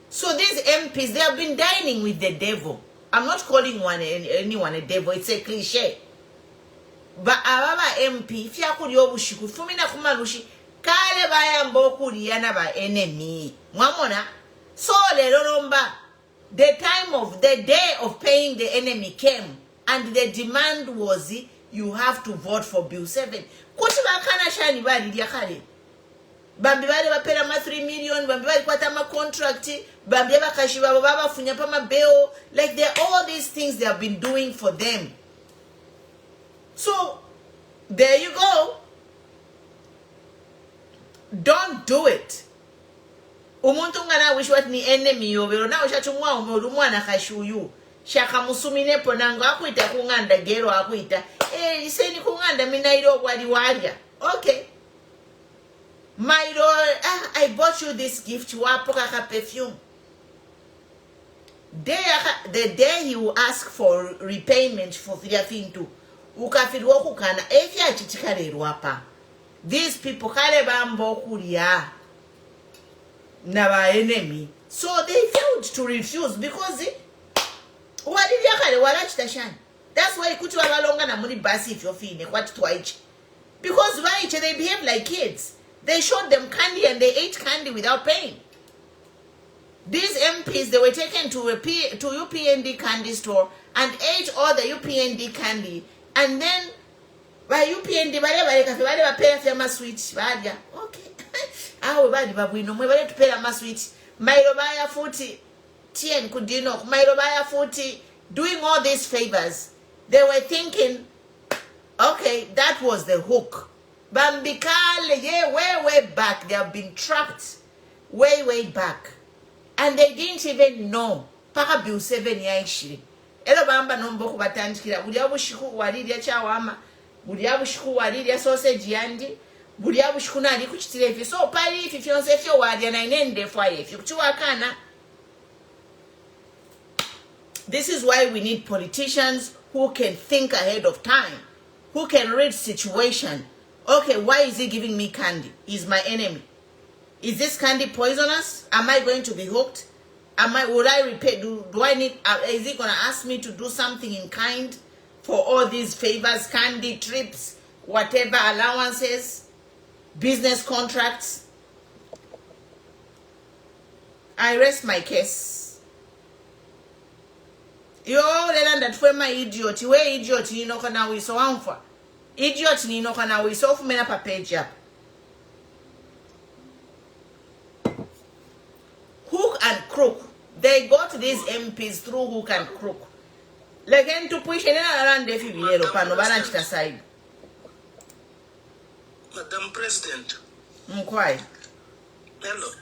So these MPs, they have been dining with the devil. I'm not calling anyone a devil. It's a cliche. But ababa MP, if you kuri obushiku, fumina kumalushi, kale bayambo kuri yana ba enemy. Mwamona, so lelomba, the day of paying the enemy came. And the demand was, you have to vote for Bill 7. Kuti bakana shani bali diakale. Bambi bali bapela ma 3 million, bambi bali kwata ma contract, bambi bakashi baba funya pa ma bill. Like all these things they have been doing for them. So there you go. Don't do it. Umuntu ngana wish what ni enemy yo, na ushachumwa umwana kashuyu. Shaka musumine ponango akuita kunganda gero akuita iseni kunganda minairo waliwalia. Okay, my lord, I bought you this gift, wapo kaka perfume. The day he will ask for repayment for fintu ukafirwa kukana efya chitikale rwapa. These people kale bambo kulia na ba enemy, so they failed to refuse because that's why kuti wabalonga na muni basi if you're feeling what twaiche. Because vaiche, they behave like kids. They showed them candy and they ate candy without paying. These MPs, they were taken to UPND candy store and ate all the UPND candy. And then by UPND bale pay for sweet. Okay. Awe badi babuino mwe bale tupela ma sweet. Mailo baya futi. Tien kudino mairobaya 40 doing all these favors. They were thinking, okay, that was the hook. Bambikale, yeah, way back. They have been trapped way back. And they didn't even know. Paka Bill 7 yaishi. Elo bamba nombo kubatanjikira. Buliabu shiku walidi ya chawama. Buliabu shiku walidi ya sausage yandi. Buliabu shiku na aliku chitilefi. So pali ifi fionse fio wali ya na inende fwaye. Fiukuchua kana. This is why we need politicians who can think ahead of time, who can read situation. Okay, why is he giving me candy? He's my enemy. Is this candy poisonous? Am I going to be hooked? Would I repay? Do I need? Is he gonna ask me to do something in kind for all these favors, candy, trips, whatever, allowances, business contracts? I rest my case. Yo, lelanda twe ma idiot. We idiot ni no kana we so amfa. Idiot ni no kana we so fumena pa page up. Hook and crook. They got these MPs through hook and crook. Again to push in around the Fibilero Pano Balanchita side. Madam President. Mkwai. Hello.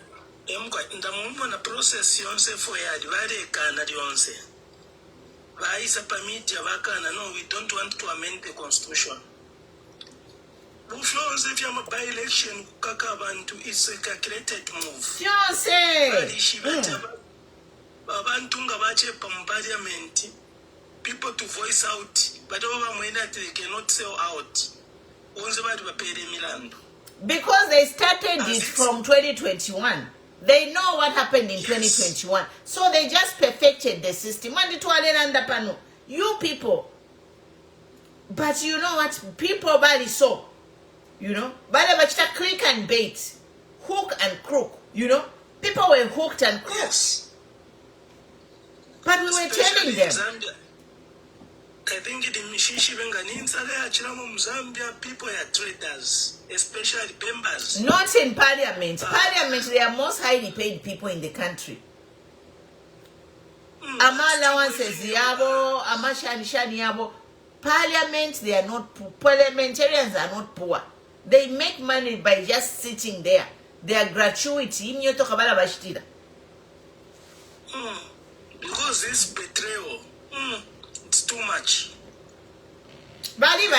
In the moment process yonse for ya divide Canada yonse. Vaisa permit Yavakana, no, we don't want to amend the constitution. Buflows if you have a by-election, Kakabantu is a calculated move. Babantunga Bache from parliament, people to voice out, but over when that they cannot sell out. Because they started it from 2021. They know what happened in 2021. So they just perfected the system. You people. But you know what? People body so. You know? But click and bait. Hook and crook. You know? People were hooked and crooked. Yes. But we were telling them. Zambia, I think it in Mishishi Zambia, people are traders, especially members. Not in parliament. Parliament, they are most highly paid people in the country. Ama allowances yabo, ama shani yabo. Parliament, they are not poor. Parliamentarians are not poor. They make money by just sitting there. Their gratuity. Because this betrayal, it's too much. Even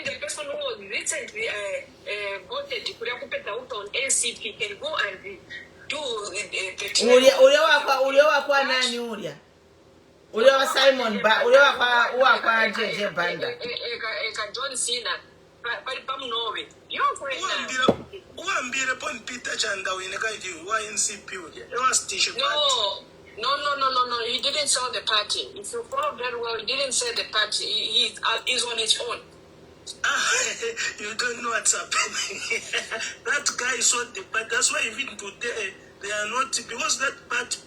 the person who was recently voted to put out on NCP can go and do betrayal. Ulewa Simon ba ulewa kwa JJ Banda. John Cena. Uambire pon Peter Chanda wineka iti YNCP uja. It was T-shirt party. No. He didn't sell the party. If you follow very well, he didn't sell the party. He's on his own. You don't know what's happening. That guy sold the party. That's why even today they are not, because that party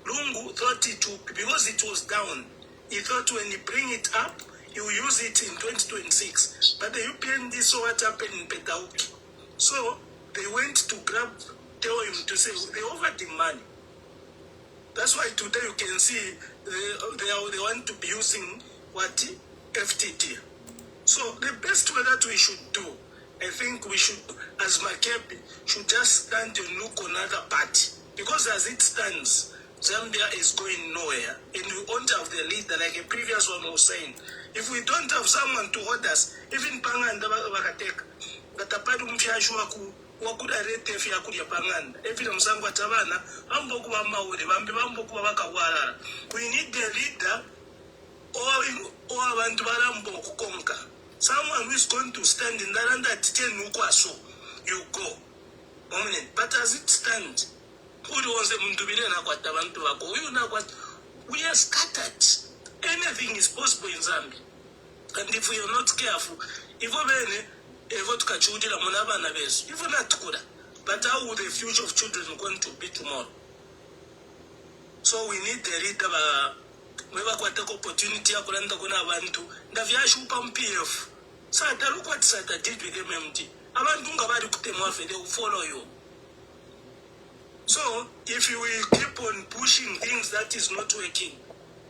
Lungu thought it would, because it was down. He thought when he bring it up, he will use it in 2026. But the UPND saw what happened in Petauki. So they went to tell him to say they offered him money. That's why today you can see they want to be using what? FTT. So the best way that we should do, I think we should, as Makebi, should just stand and look on other party. Because as it stands, Zambia is going nowhere, and we won't have the leader like a previous one was saying. If we don't have someone to hold us, even Panganda Bakateka, that a part of Mfiashuaku, wakuda rete fi yakuri ya Panganda, every Msango Tavana, Amboku Mauri, Bamboku Wakawara. We need the leader or Bantubarambo Konka. Someone who is going to stand in that under 10 Nukwaso, you go. But as it stands, we are scattered. Anything is possible in Zambia. And if we are not careful, if but how would the future of children going to be tomorrow? So we need the leader. We have got opportunity to go to Abantu. The Viashu PF. So look what Sata did with MMT. Abantu they will follow you. So, if you will keep on pushing things that is not working,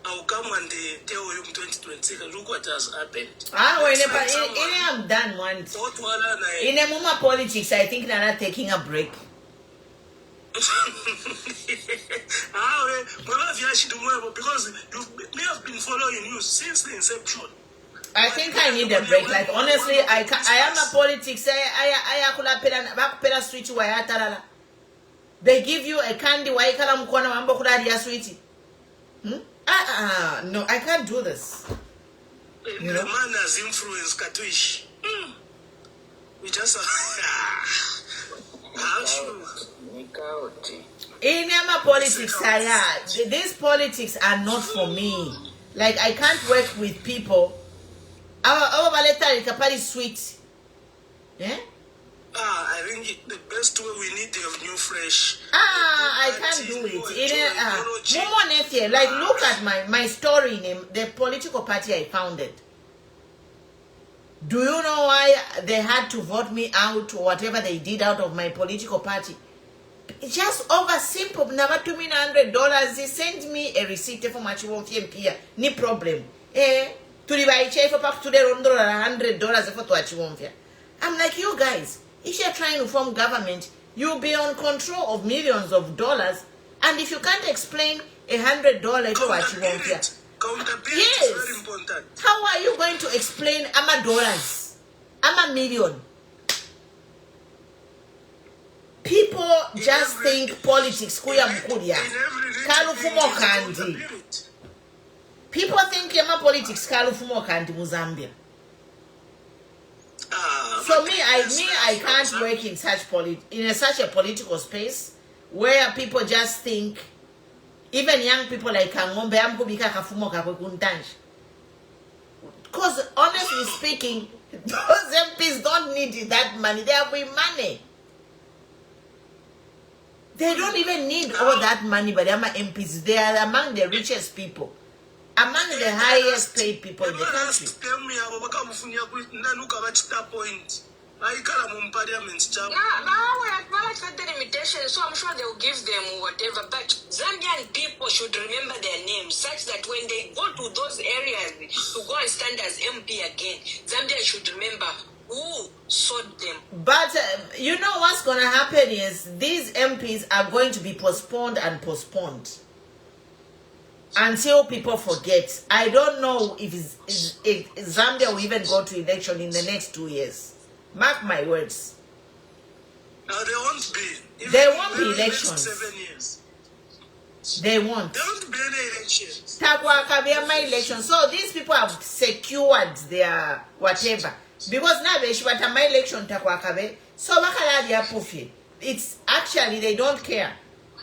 I'll come and tell you in 2026 and look what has happened. I'm done once. In a moment politics, I think they're not taking a break. Because we have been following you since the inception. I think I need a break. Like, honestly, I am a politics. I could switch wire. They give you a candy. Why can't I sweetie? No, I can't do this. You know? The man has influenced Katuish. We just in politics, these politics are not for me. Like, I can't work with people. Our baleta is sweet. Yeah? I think the best way we need to have new fresh. I can't do it. Like, look at my story name, the political party I founded. Do you know why they had to vote me out or whatever they did out of my political party? Just over simple. Never to me $100. They sent me a receipt for my MP. No problem. To the buy for back to the $100 for to I'm like, you guys. If you're trying to form government, you'll be on control of millions of dollars. And if you can't explain $100 to what you want here, accountability is very important. How are you going to explain $1? $1,000,000? People just think politics. People think politics. Zambia. So me, I I can't work in such such a political space where people just think, even young people like Kangombe, because honestly speaking, those MPs don't need that money. They have money. They don't even need all that money, but they are MPs. They are among the richest people, among the highest paid people in the country. The limitation, so I'm sure they'll give them whatever. But Zambian people should remember their names, such that when they go to those areas to go and stand as MP again, Zambia should remember who sold them. But you know what's going to happen is these MPs are going to be postponed and postponed until people forget. I don't know if Zambia will even go to election in the next 2 years. Mark my words. Now there won't be. There won't be elections. 7 years. They won't. There won't be any elections. My election. So these people have secured their whatever. Because now they should have my election so it's actually they don't care.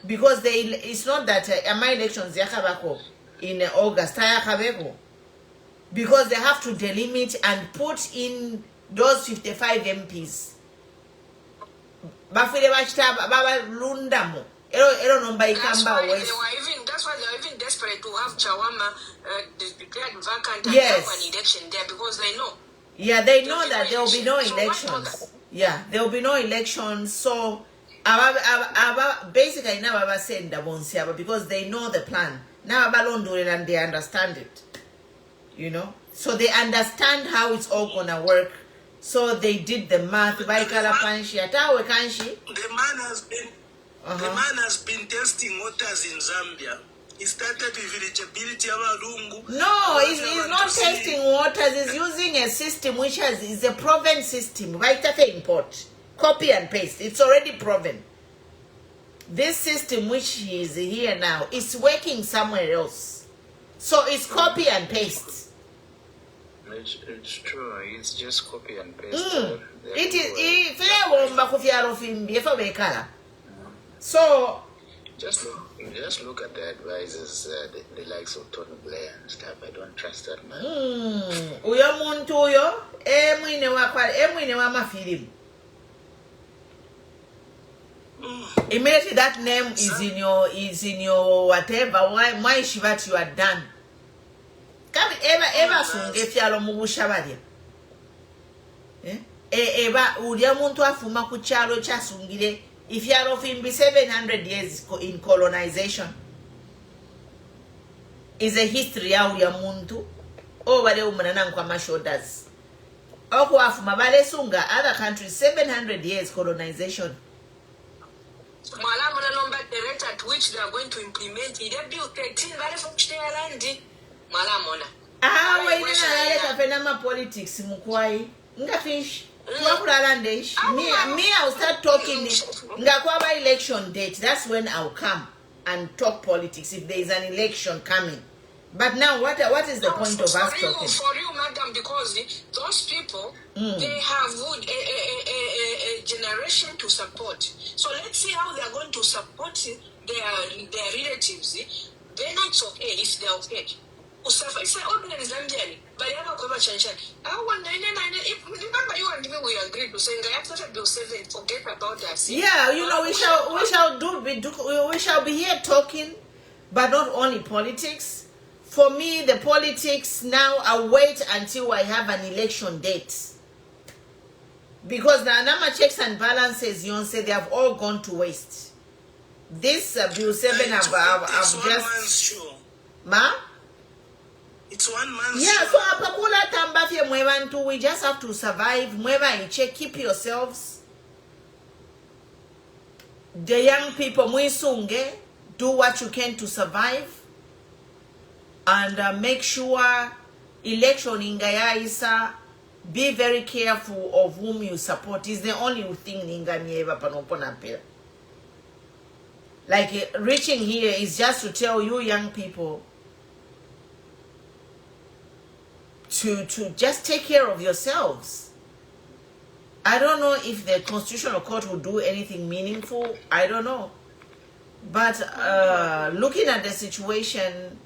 Because it's not that my elections in August. Because they have to delimit and put in those 55 MPs. That's why they were even desperate to have Chawama declared vacant and yes. have an election there, because they know. Yeah, they know that there will be no elections. Yeah, there will be no elections. So basically now send the because they know the plan. Now do it and they understand it. You know? So they understand how it's all gonna work. So they did the math. The man has been testing waters in Zambia. He started with reachability. No, he's not testing waters. He's using a system which is a proven system. Import, copy and paste. It's already proven. This system which is here now is working somewhere else. So it's copy and paste. It's true. It's just copy and paste. It is. So just look at the advisors, the likes of Tony Blair and stuff. I don't trust that man. Immediately that name is in your whatever. Why Shivat you are done. Come ever soon if you are Mugushabadia. Eba udia muntu afuma ku kyalo kyasungire if you are of him be 700 years in colonization is a history ya muntu over the umanana kwa shoulders oko afuma bale sunga other countries 700 years colonization. Malamu na number the rate at which they are going to implement it. They built 13 very functional land. Malamu na we didn't have politics mukwai nga fish. Me, I'll start talking. Ngakwa election date. That's when I'll come and talk politics if there is an election coming. But now, what is the point of us talking? For you, madam, because those people they have a generation to support. So let's see how they are going to support their relatives. They're not okay if they're okay. It's an ordinary Zambian, but they have a cover change. Remember you and me, we agreed to saying I after Bill 7, forget about that. Yeah, you know, we shall be here talking, but not only politics. For me, the politics now, I wait until I have an election date. Because the number checks and balances, you say they have all gone to waste. This Bill 7 have just... Ma? It's 1 month. Yeah, so apakula tambafye mwebantu, we just have to survive. Mweba iche, keep yourselves. The young people, mwisunge, do what you can to survive. And make sure election in Gayaisa, be very careful of whom you support. Is the only thing in Ganyeva Panoponapel. Like reaching here is just to tell you young people to just take care of yourselves I don't know if the Constitutional Court will do anything meaningful. I don't know. But looking at the situation,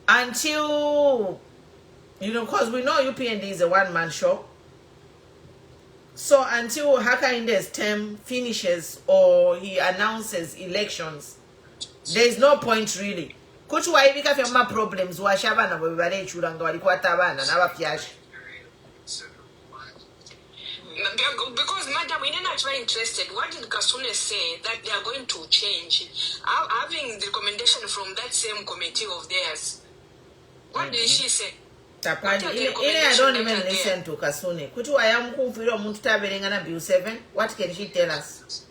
until, because we know UPND is a one-man show. So until Hakainde's term finishes or he announces elections, there is no point really. Kuchu waibika fyama problems washabana wabare chulanga walikuwa tabana na wafyashi. Because madam, we're not very interested. What did Kasule say that they are going to change? Having the recommendation from that same committee of theirs. What did she say? Tapani, I don't even listen to Kasune. Kutu ayamu kufiro muntu taberengana Bill 7. What can she tell us?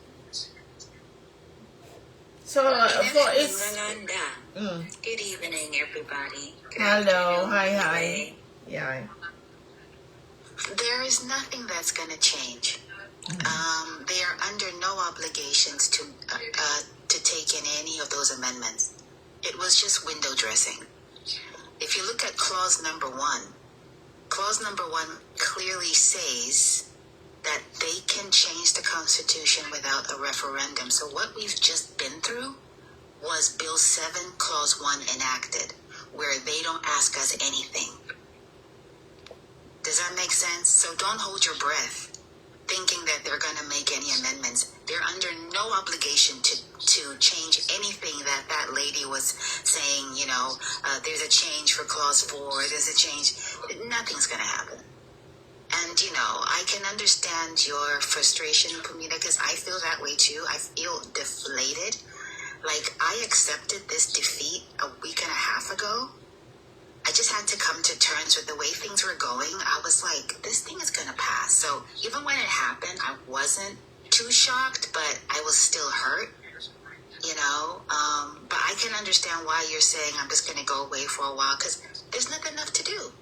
So for it's Good evening, everybody. Good hello, afternoon. hi. Yeah. There is nothing that's going to change. They are under no obligations to take in any of those amendments. It was just window dressing. If you look at clause number 1 clearly says that they can change the Constitution without a referendum. So what we've just been through was Bill 7, Clause 1 enacted, where they don't ask us anything. Does that make sense? So don't hold your breath thinking that they're going to make any amendments. They're under no obligation to change anything that lady was saying, there's a change for Clause 4, there's a change. Nothing's going to happen. And, I can understand your frustration, Pumita, because I feel that way too. I feel deflated. Like, I accepted this defeat a week and a half ago. I just had to come to terms with the way things were going. I was like, this thing is going to pass. So even when it happened, I wasn't too shocked, but I was still hurt, But I can understand why you're saying I'm just going to go away for a while, because there's nothing left to do.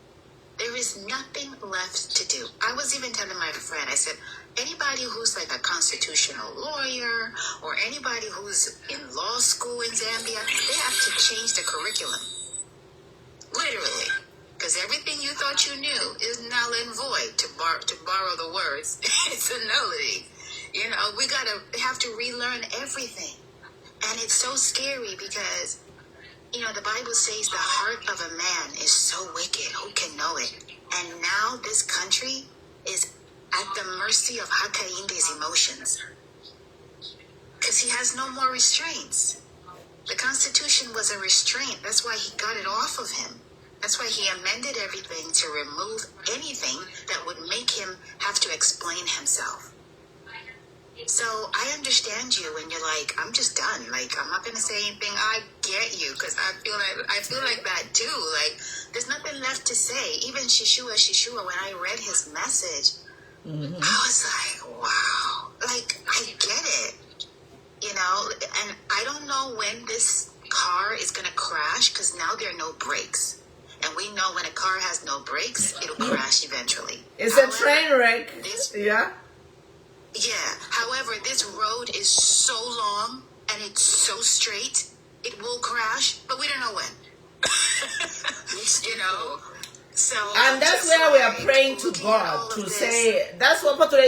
There is nothing left to do. I was even telling my friend, I said, anybody who's like a constitutional lawyer or anybody who's in law school in Zambia, they have to change the curriculum. Literally. Because everything you thought you knew is null and void, to borrow the words. It's a nullity. We have to relearn everything. And it's so scary because, the Bible says the heart of a man is so wicked. Who can know it? And now this country is at the mercy of Hakainde's emotions. Because he has no more restraints. The Constitution was a restraint. That's why he got it off of him. That's why he amended everything to remove anything that would make him have to explain himself. So I understand you when you're like, I'm just done. Like, I'm not going to say anything. I get you, because I feel like that too. Like, there's nothing left to say. Even Shishua, when I read his message, I was like, wow. Like, I get it. And I don't know when this car is going to crash, because now there are no brakes. And we know when a car has no brakes, it'll crash eventually. It's a train wreck. Yeah. However, this road is so long and it's so straight, it will crash, but we don't know when. So, and that's where we are praying to God to say, that's what to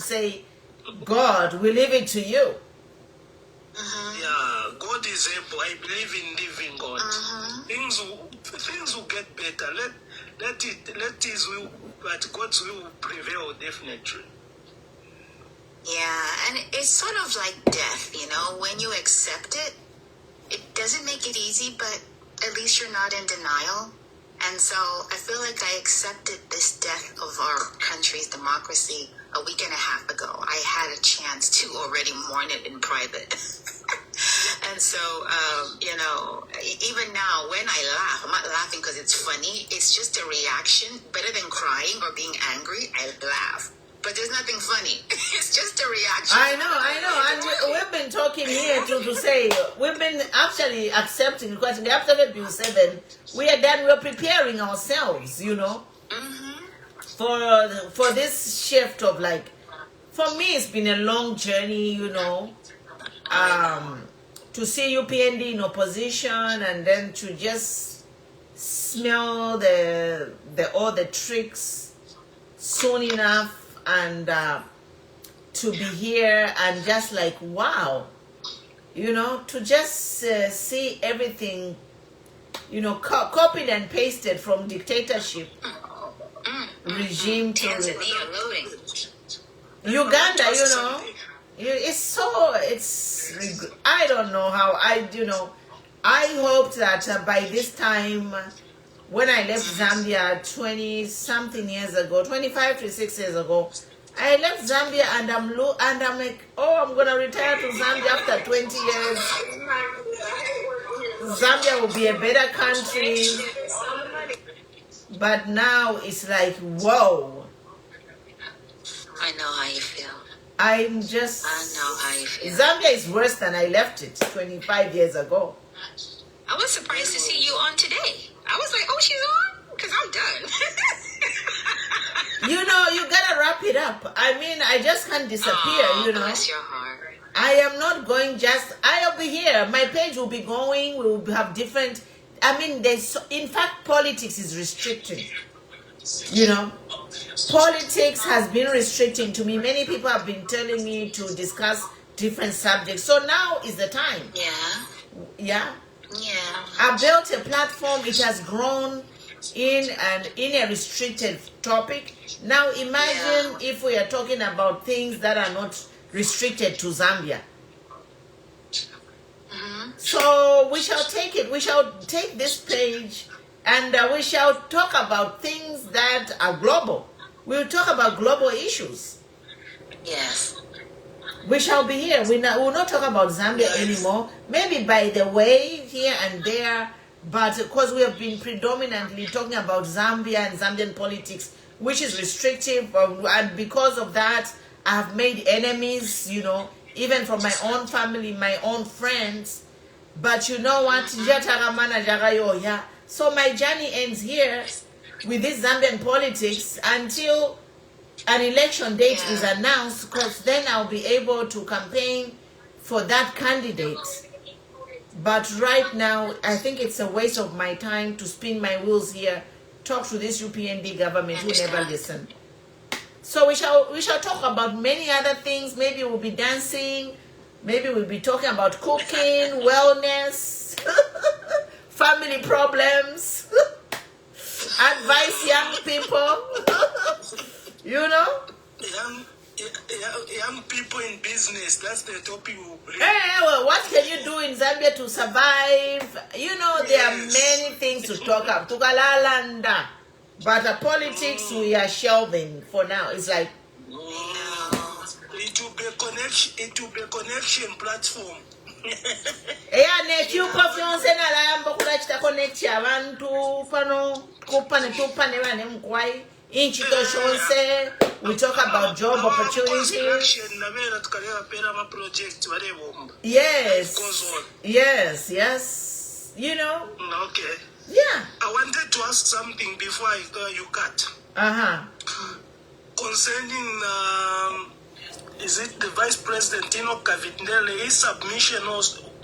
say, God, we leave it to you. Yeah, God is able. I believe in living God. Things will get better. Let His will, but God's will prevail definitely. Yeah, and it's sort of like death, when you accept it, it doesn't make it easy, but at least you're not in denial. And so I feel like I accepted this death of our country's democracy a week and a half ago. I had a chance to already mourn it in private. And so, even now when I laugh, I'm not laughing because it's funny. It's just a reaction. Better than crying or being angry, I laugh. But there's nothing funny. It's just a reaction. I know. And we've been talking here to say, we've been actually accepting, because after the Bill 7, we are done, we're preparing ourselves, for this shift of like, for me, it's been a long journey, to see UPND in opposition and then to just smell all the tricks soon enough, and to be here and just like, wow, you know, to just see everything, you know, copied and pasted from dictatorship regime to Tanzania loading. Uganda, you know. I don't know how, I hoped that by this time, when I left Zambia 20-something years ago, 25 to 6 years ago, I left Zambia and I'm like, oh, I'm going to retire to Zambia after 20 years. Zambia will be a better country. But now it's like, whoa. I know how you feel. I know how you feel. Zambia is worse than I left it 25 years ago. I was surprised to see you on today. I was like, oh, she's on? Because I'm done. You know, you gotta wrap it up. I mean, I just can't disappear, you know. Bless your heart. I am not going I'll be here. My page will be going. We will have different, in fact, politics is restricting. You know, politics has been restricting to me. Many people have been telling me to discuss different subjects. So now is the time. Yeah. I built a platform. It has grown in a restricted topic. Now imagine if we are talking about things that are not restricted to Zambia. So we shall take it. We shall take this page and we shall talk about things that are global. We'll talk about global issues. Yes. We shall be here. We will not talk about Zambia anymore. Maybe by the way, here and there, but because we have been predominantly talking about Zambia and Zambian politics, which is restrictive, and because of that, I have made enemies, you know, even from my own family, my own friends. But you know what? So my journey ends here with this Zambian politics until an election date is announced, because then I'll be able to campaign for that candidate. But right now, I think it's a waste of my time to spin my wheels here, talk to this UPND government who never listen. So we shall talk about many other things. Maybe we'll be dancing. Maybe we'll be talking about cooking, wellness, family problems, advise young people, you know? Young people in business, that's the topic we'll bring. Well, what can you do in Zambia to survive? You know, there are many things to talk about. Tukalalanda. But politics, we are shelving for now. It's like... It will be a connection platform. We talk about job opportunities. Yes. You know? Okay. Yeah. I wanted to ask something before you cut. Concerning, is it the Vice President Tino Kavindele, his submission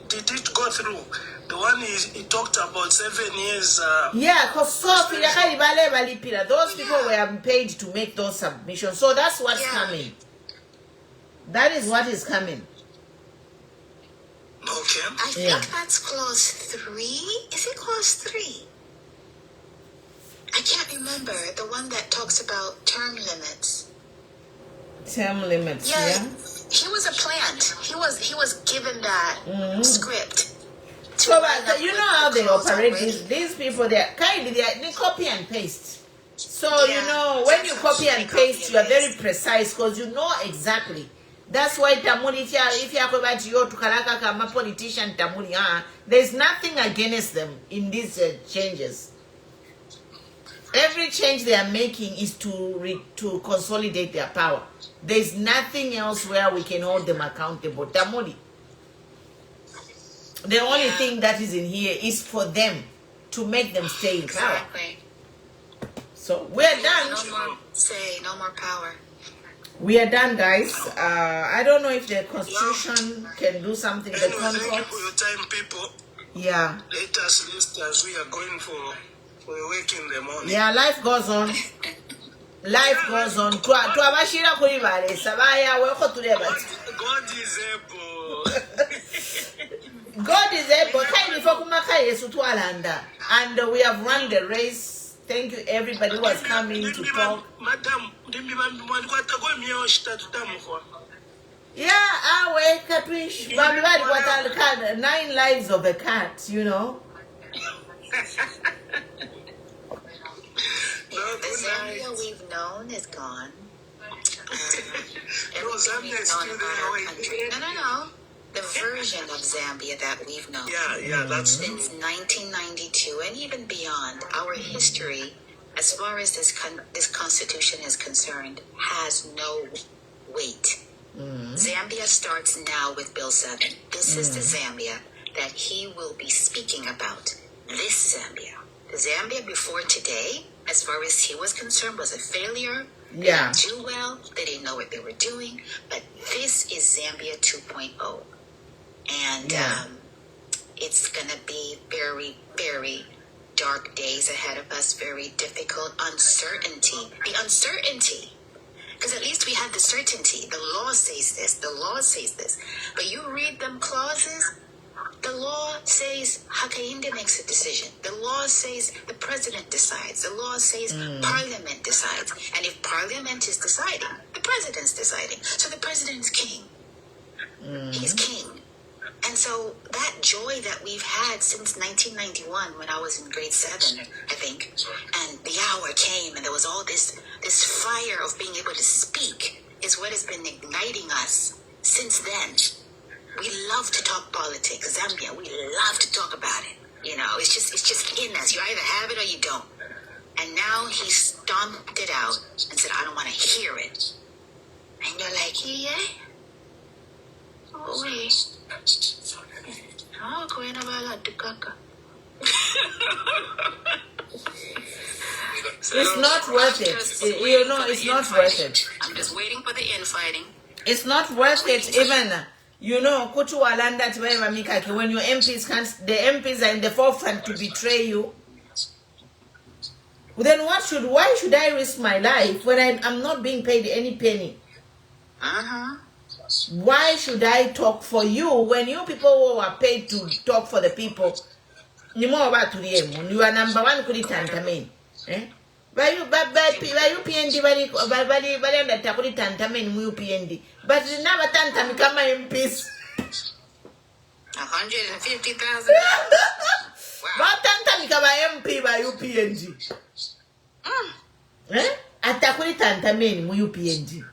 did it go through? The one he talked about 7 years. Because those people were paid to make those submissions. So that's what's coming. That is what is coming. Okay. I think that's clause 3. Is it clause 3? I can't remember. The one that talks about term limits. Term limits, yeah. He was a plant. He was given that script. So you know how they operate. These people, they copy and paste. So you know, when you copy and paste, you are very precise because you know exactly. That's why Tamuri, if you are about you to Kalaka Kama politician Tamuri, there's nothing against them in these changes. Every change they are making is to consolidate their power. There's nothing else where we can hold them accountable. Tamuri. The only thing that is in here is for them to make them stay in power. Exactly. So we're done. No more say, no more power. We are done, guys. I don't know if the Constitution can do something. Anyway, thank you for your time, people. Yeah. Let us list as we are going for we wake in the morning. Yeah, life goes on. Life goes on. Tuabashira kuri bale sabaya weko tuleba. God is able. God is able. Kaini fokumaka Yesu tualanda. And we have run the race. Thank you everybody who was coming to talk. Madam, Yeah, awe katwish. 9 lives of a cat, you know. The Zambia we've known is gone. Everything we've known about our country. No. The version of Zambia that we've known. Yeah, that's since 1992 and even beyond. Our history, as far as this constitution is concerned, has no weight. Zambia starts now with Bill 7. This is the Zambia that he will be speaking about. This Zambia. The Zambia before today, as far as he was concerned, was a failure. They didn't do well. They didn't know what they were doing. But this is Zambia 2.0. And it's going to be very, very dark days ahead of us. Very difficult. Uncertainty. The uncertainty. Because at least we have the certainty. The law says this. The law says this. But you read them clauses. The law says Hakainde makes a decision. The law says the president decides. The law says parliament decides. And if parliament is deciding, the president's deciding. So the president's king. He's king. And so that joy that we've had since 1991 when I was in grade 7, I think, and the hour came and there was all this fire of being able to speak is what has been igniting us since then. We love to talk politics. Zambia, we love to talk about it. You know, it's just in us. You either have it or you don't. And now he stomped it out and said, I don't want to hear it. And you're like, yeah? Oh, wait. Oh, going about the kaka. It's not worth it. You know, it's not worth it. I'm just waiting for the infighting. It's not worth it even. You know, Kutu Walanda Mikaki, when your MPs can't, the MPs are in the forefront to betray you. Then why should I risk my life when I'm not being paid any penny? Why should I talk for you when you people who are paid to talk for the people? You are number one kuri eh? But you PND but never tantami kama MPs. 150,000. But tantami kama MP by UPND. Eh? Atakuri tantameni mu UPND.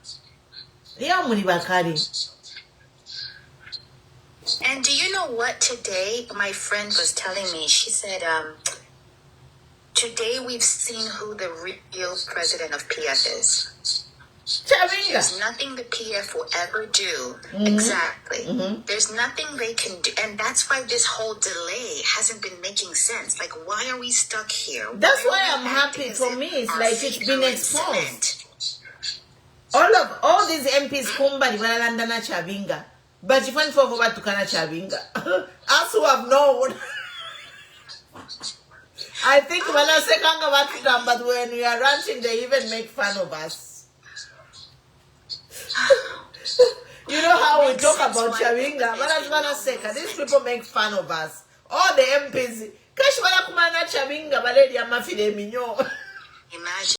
And do you know what today my friend was telling me? She said, today we've seen who the real president of PF is. There's nothing the PF will ever do. Exactly. There's nothing they can do. And that's why this whole delay hasn't been making sense. Like, why are we stuck here? That's why I'm happy. For me, it's like it's been exposed. All these MPs kumbali wanalandana Chabinga. But if I'm for tukana Chabinga, us who have known. I think but when we are ranting, they even make fun of us. You know how we talk about Chabinga, but these people make fun of us. All the MPs, imagine.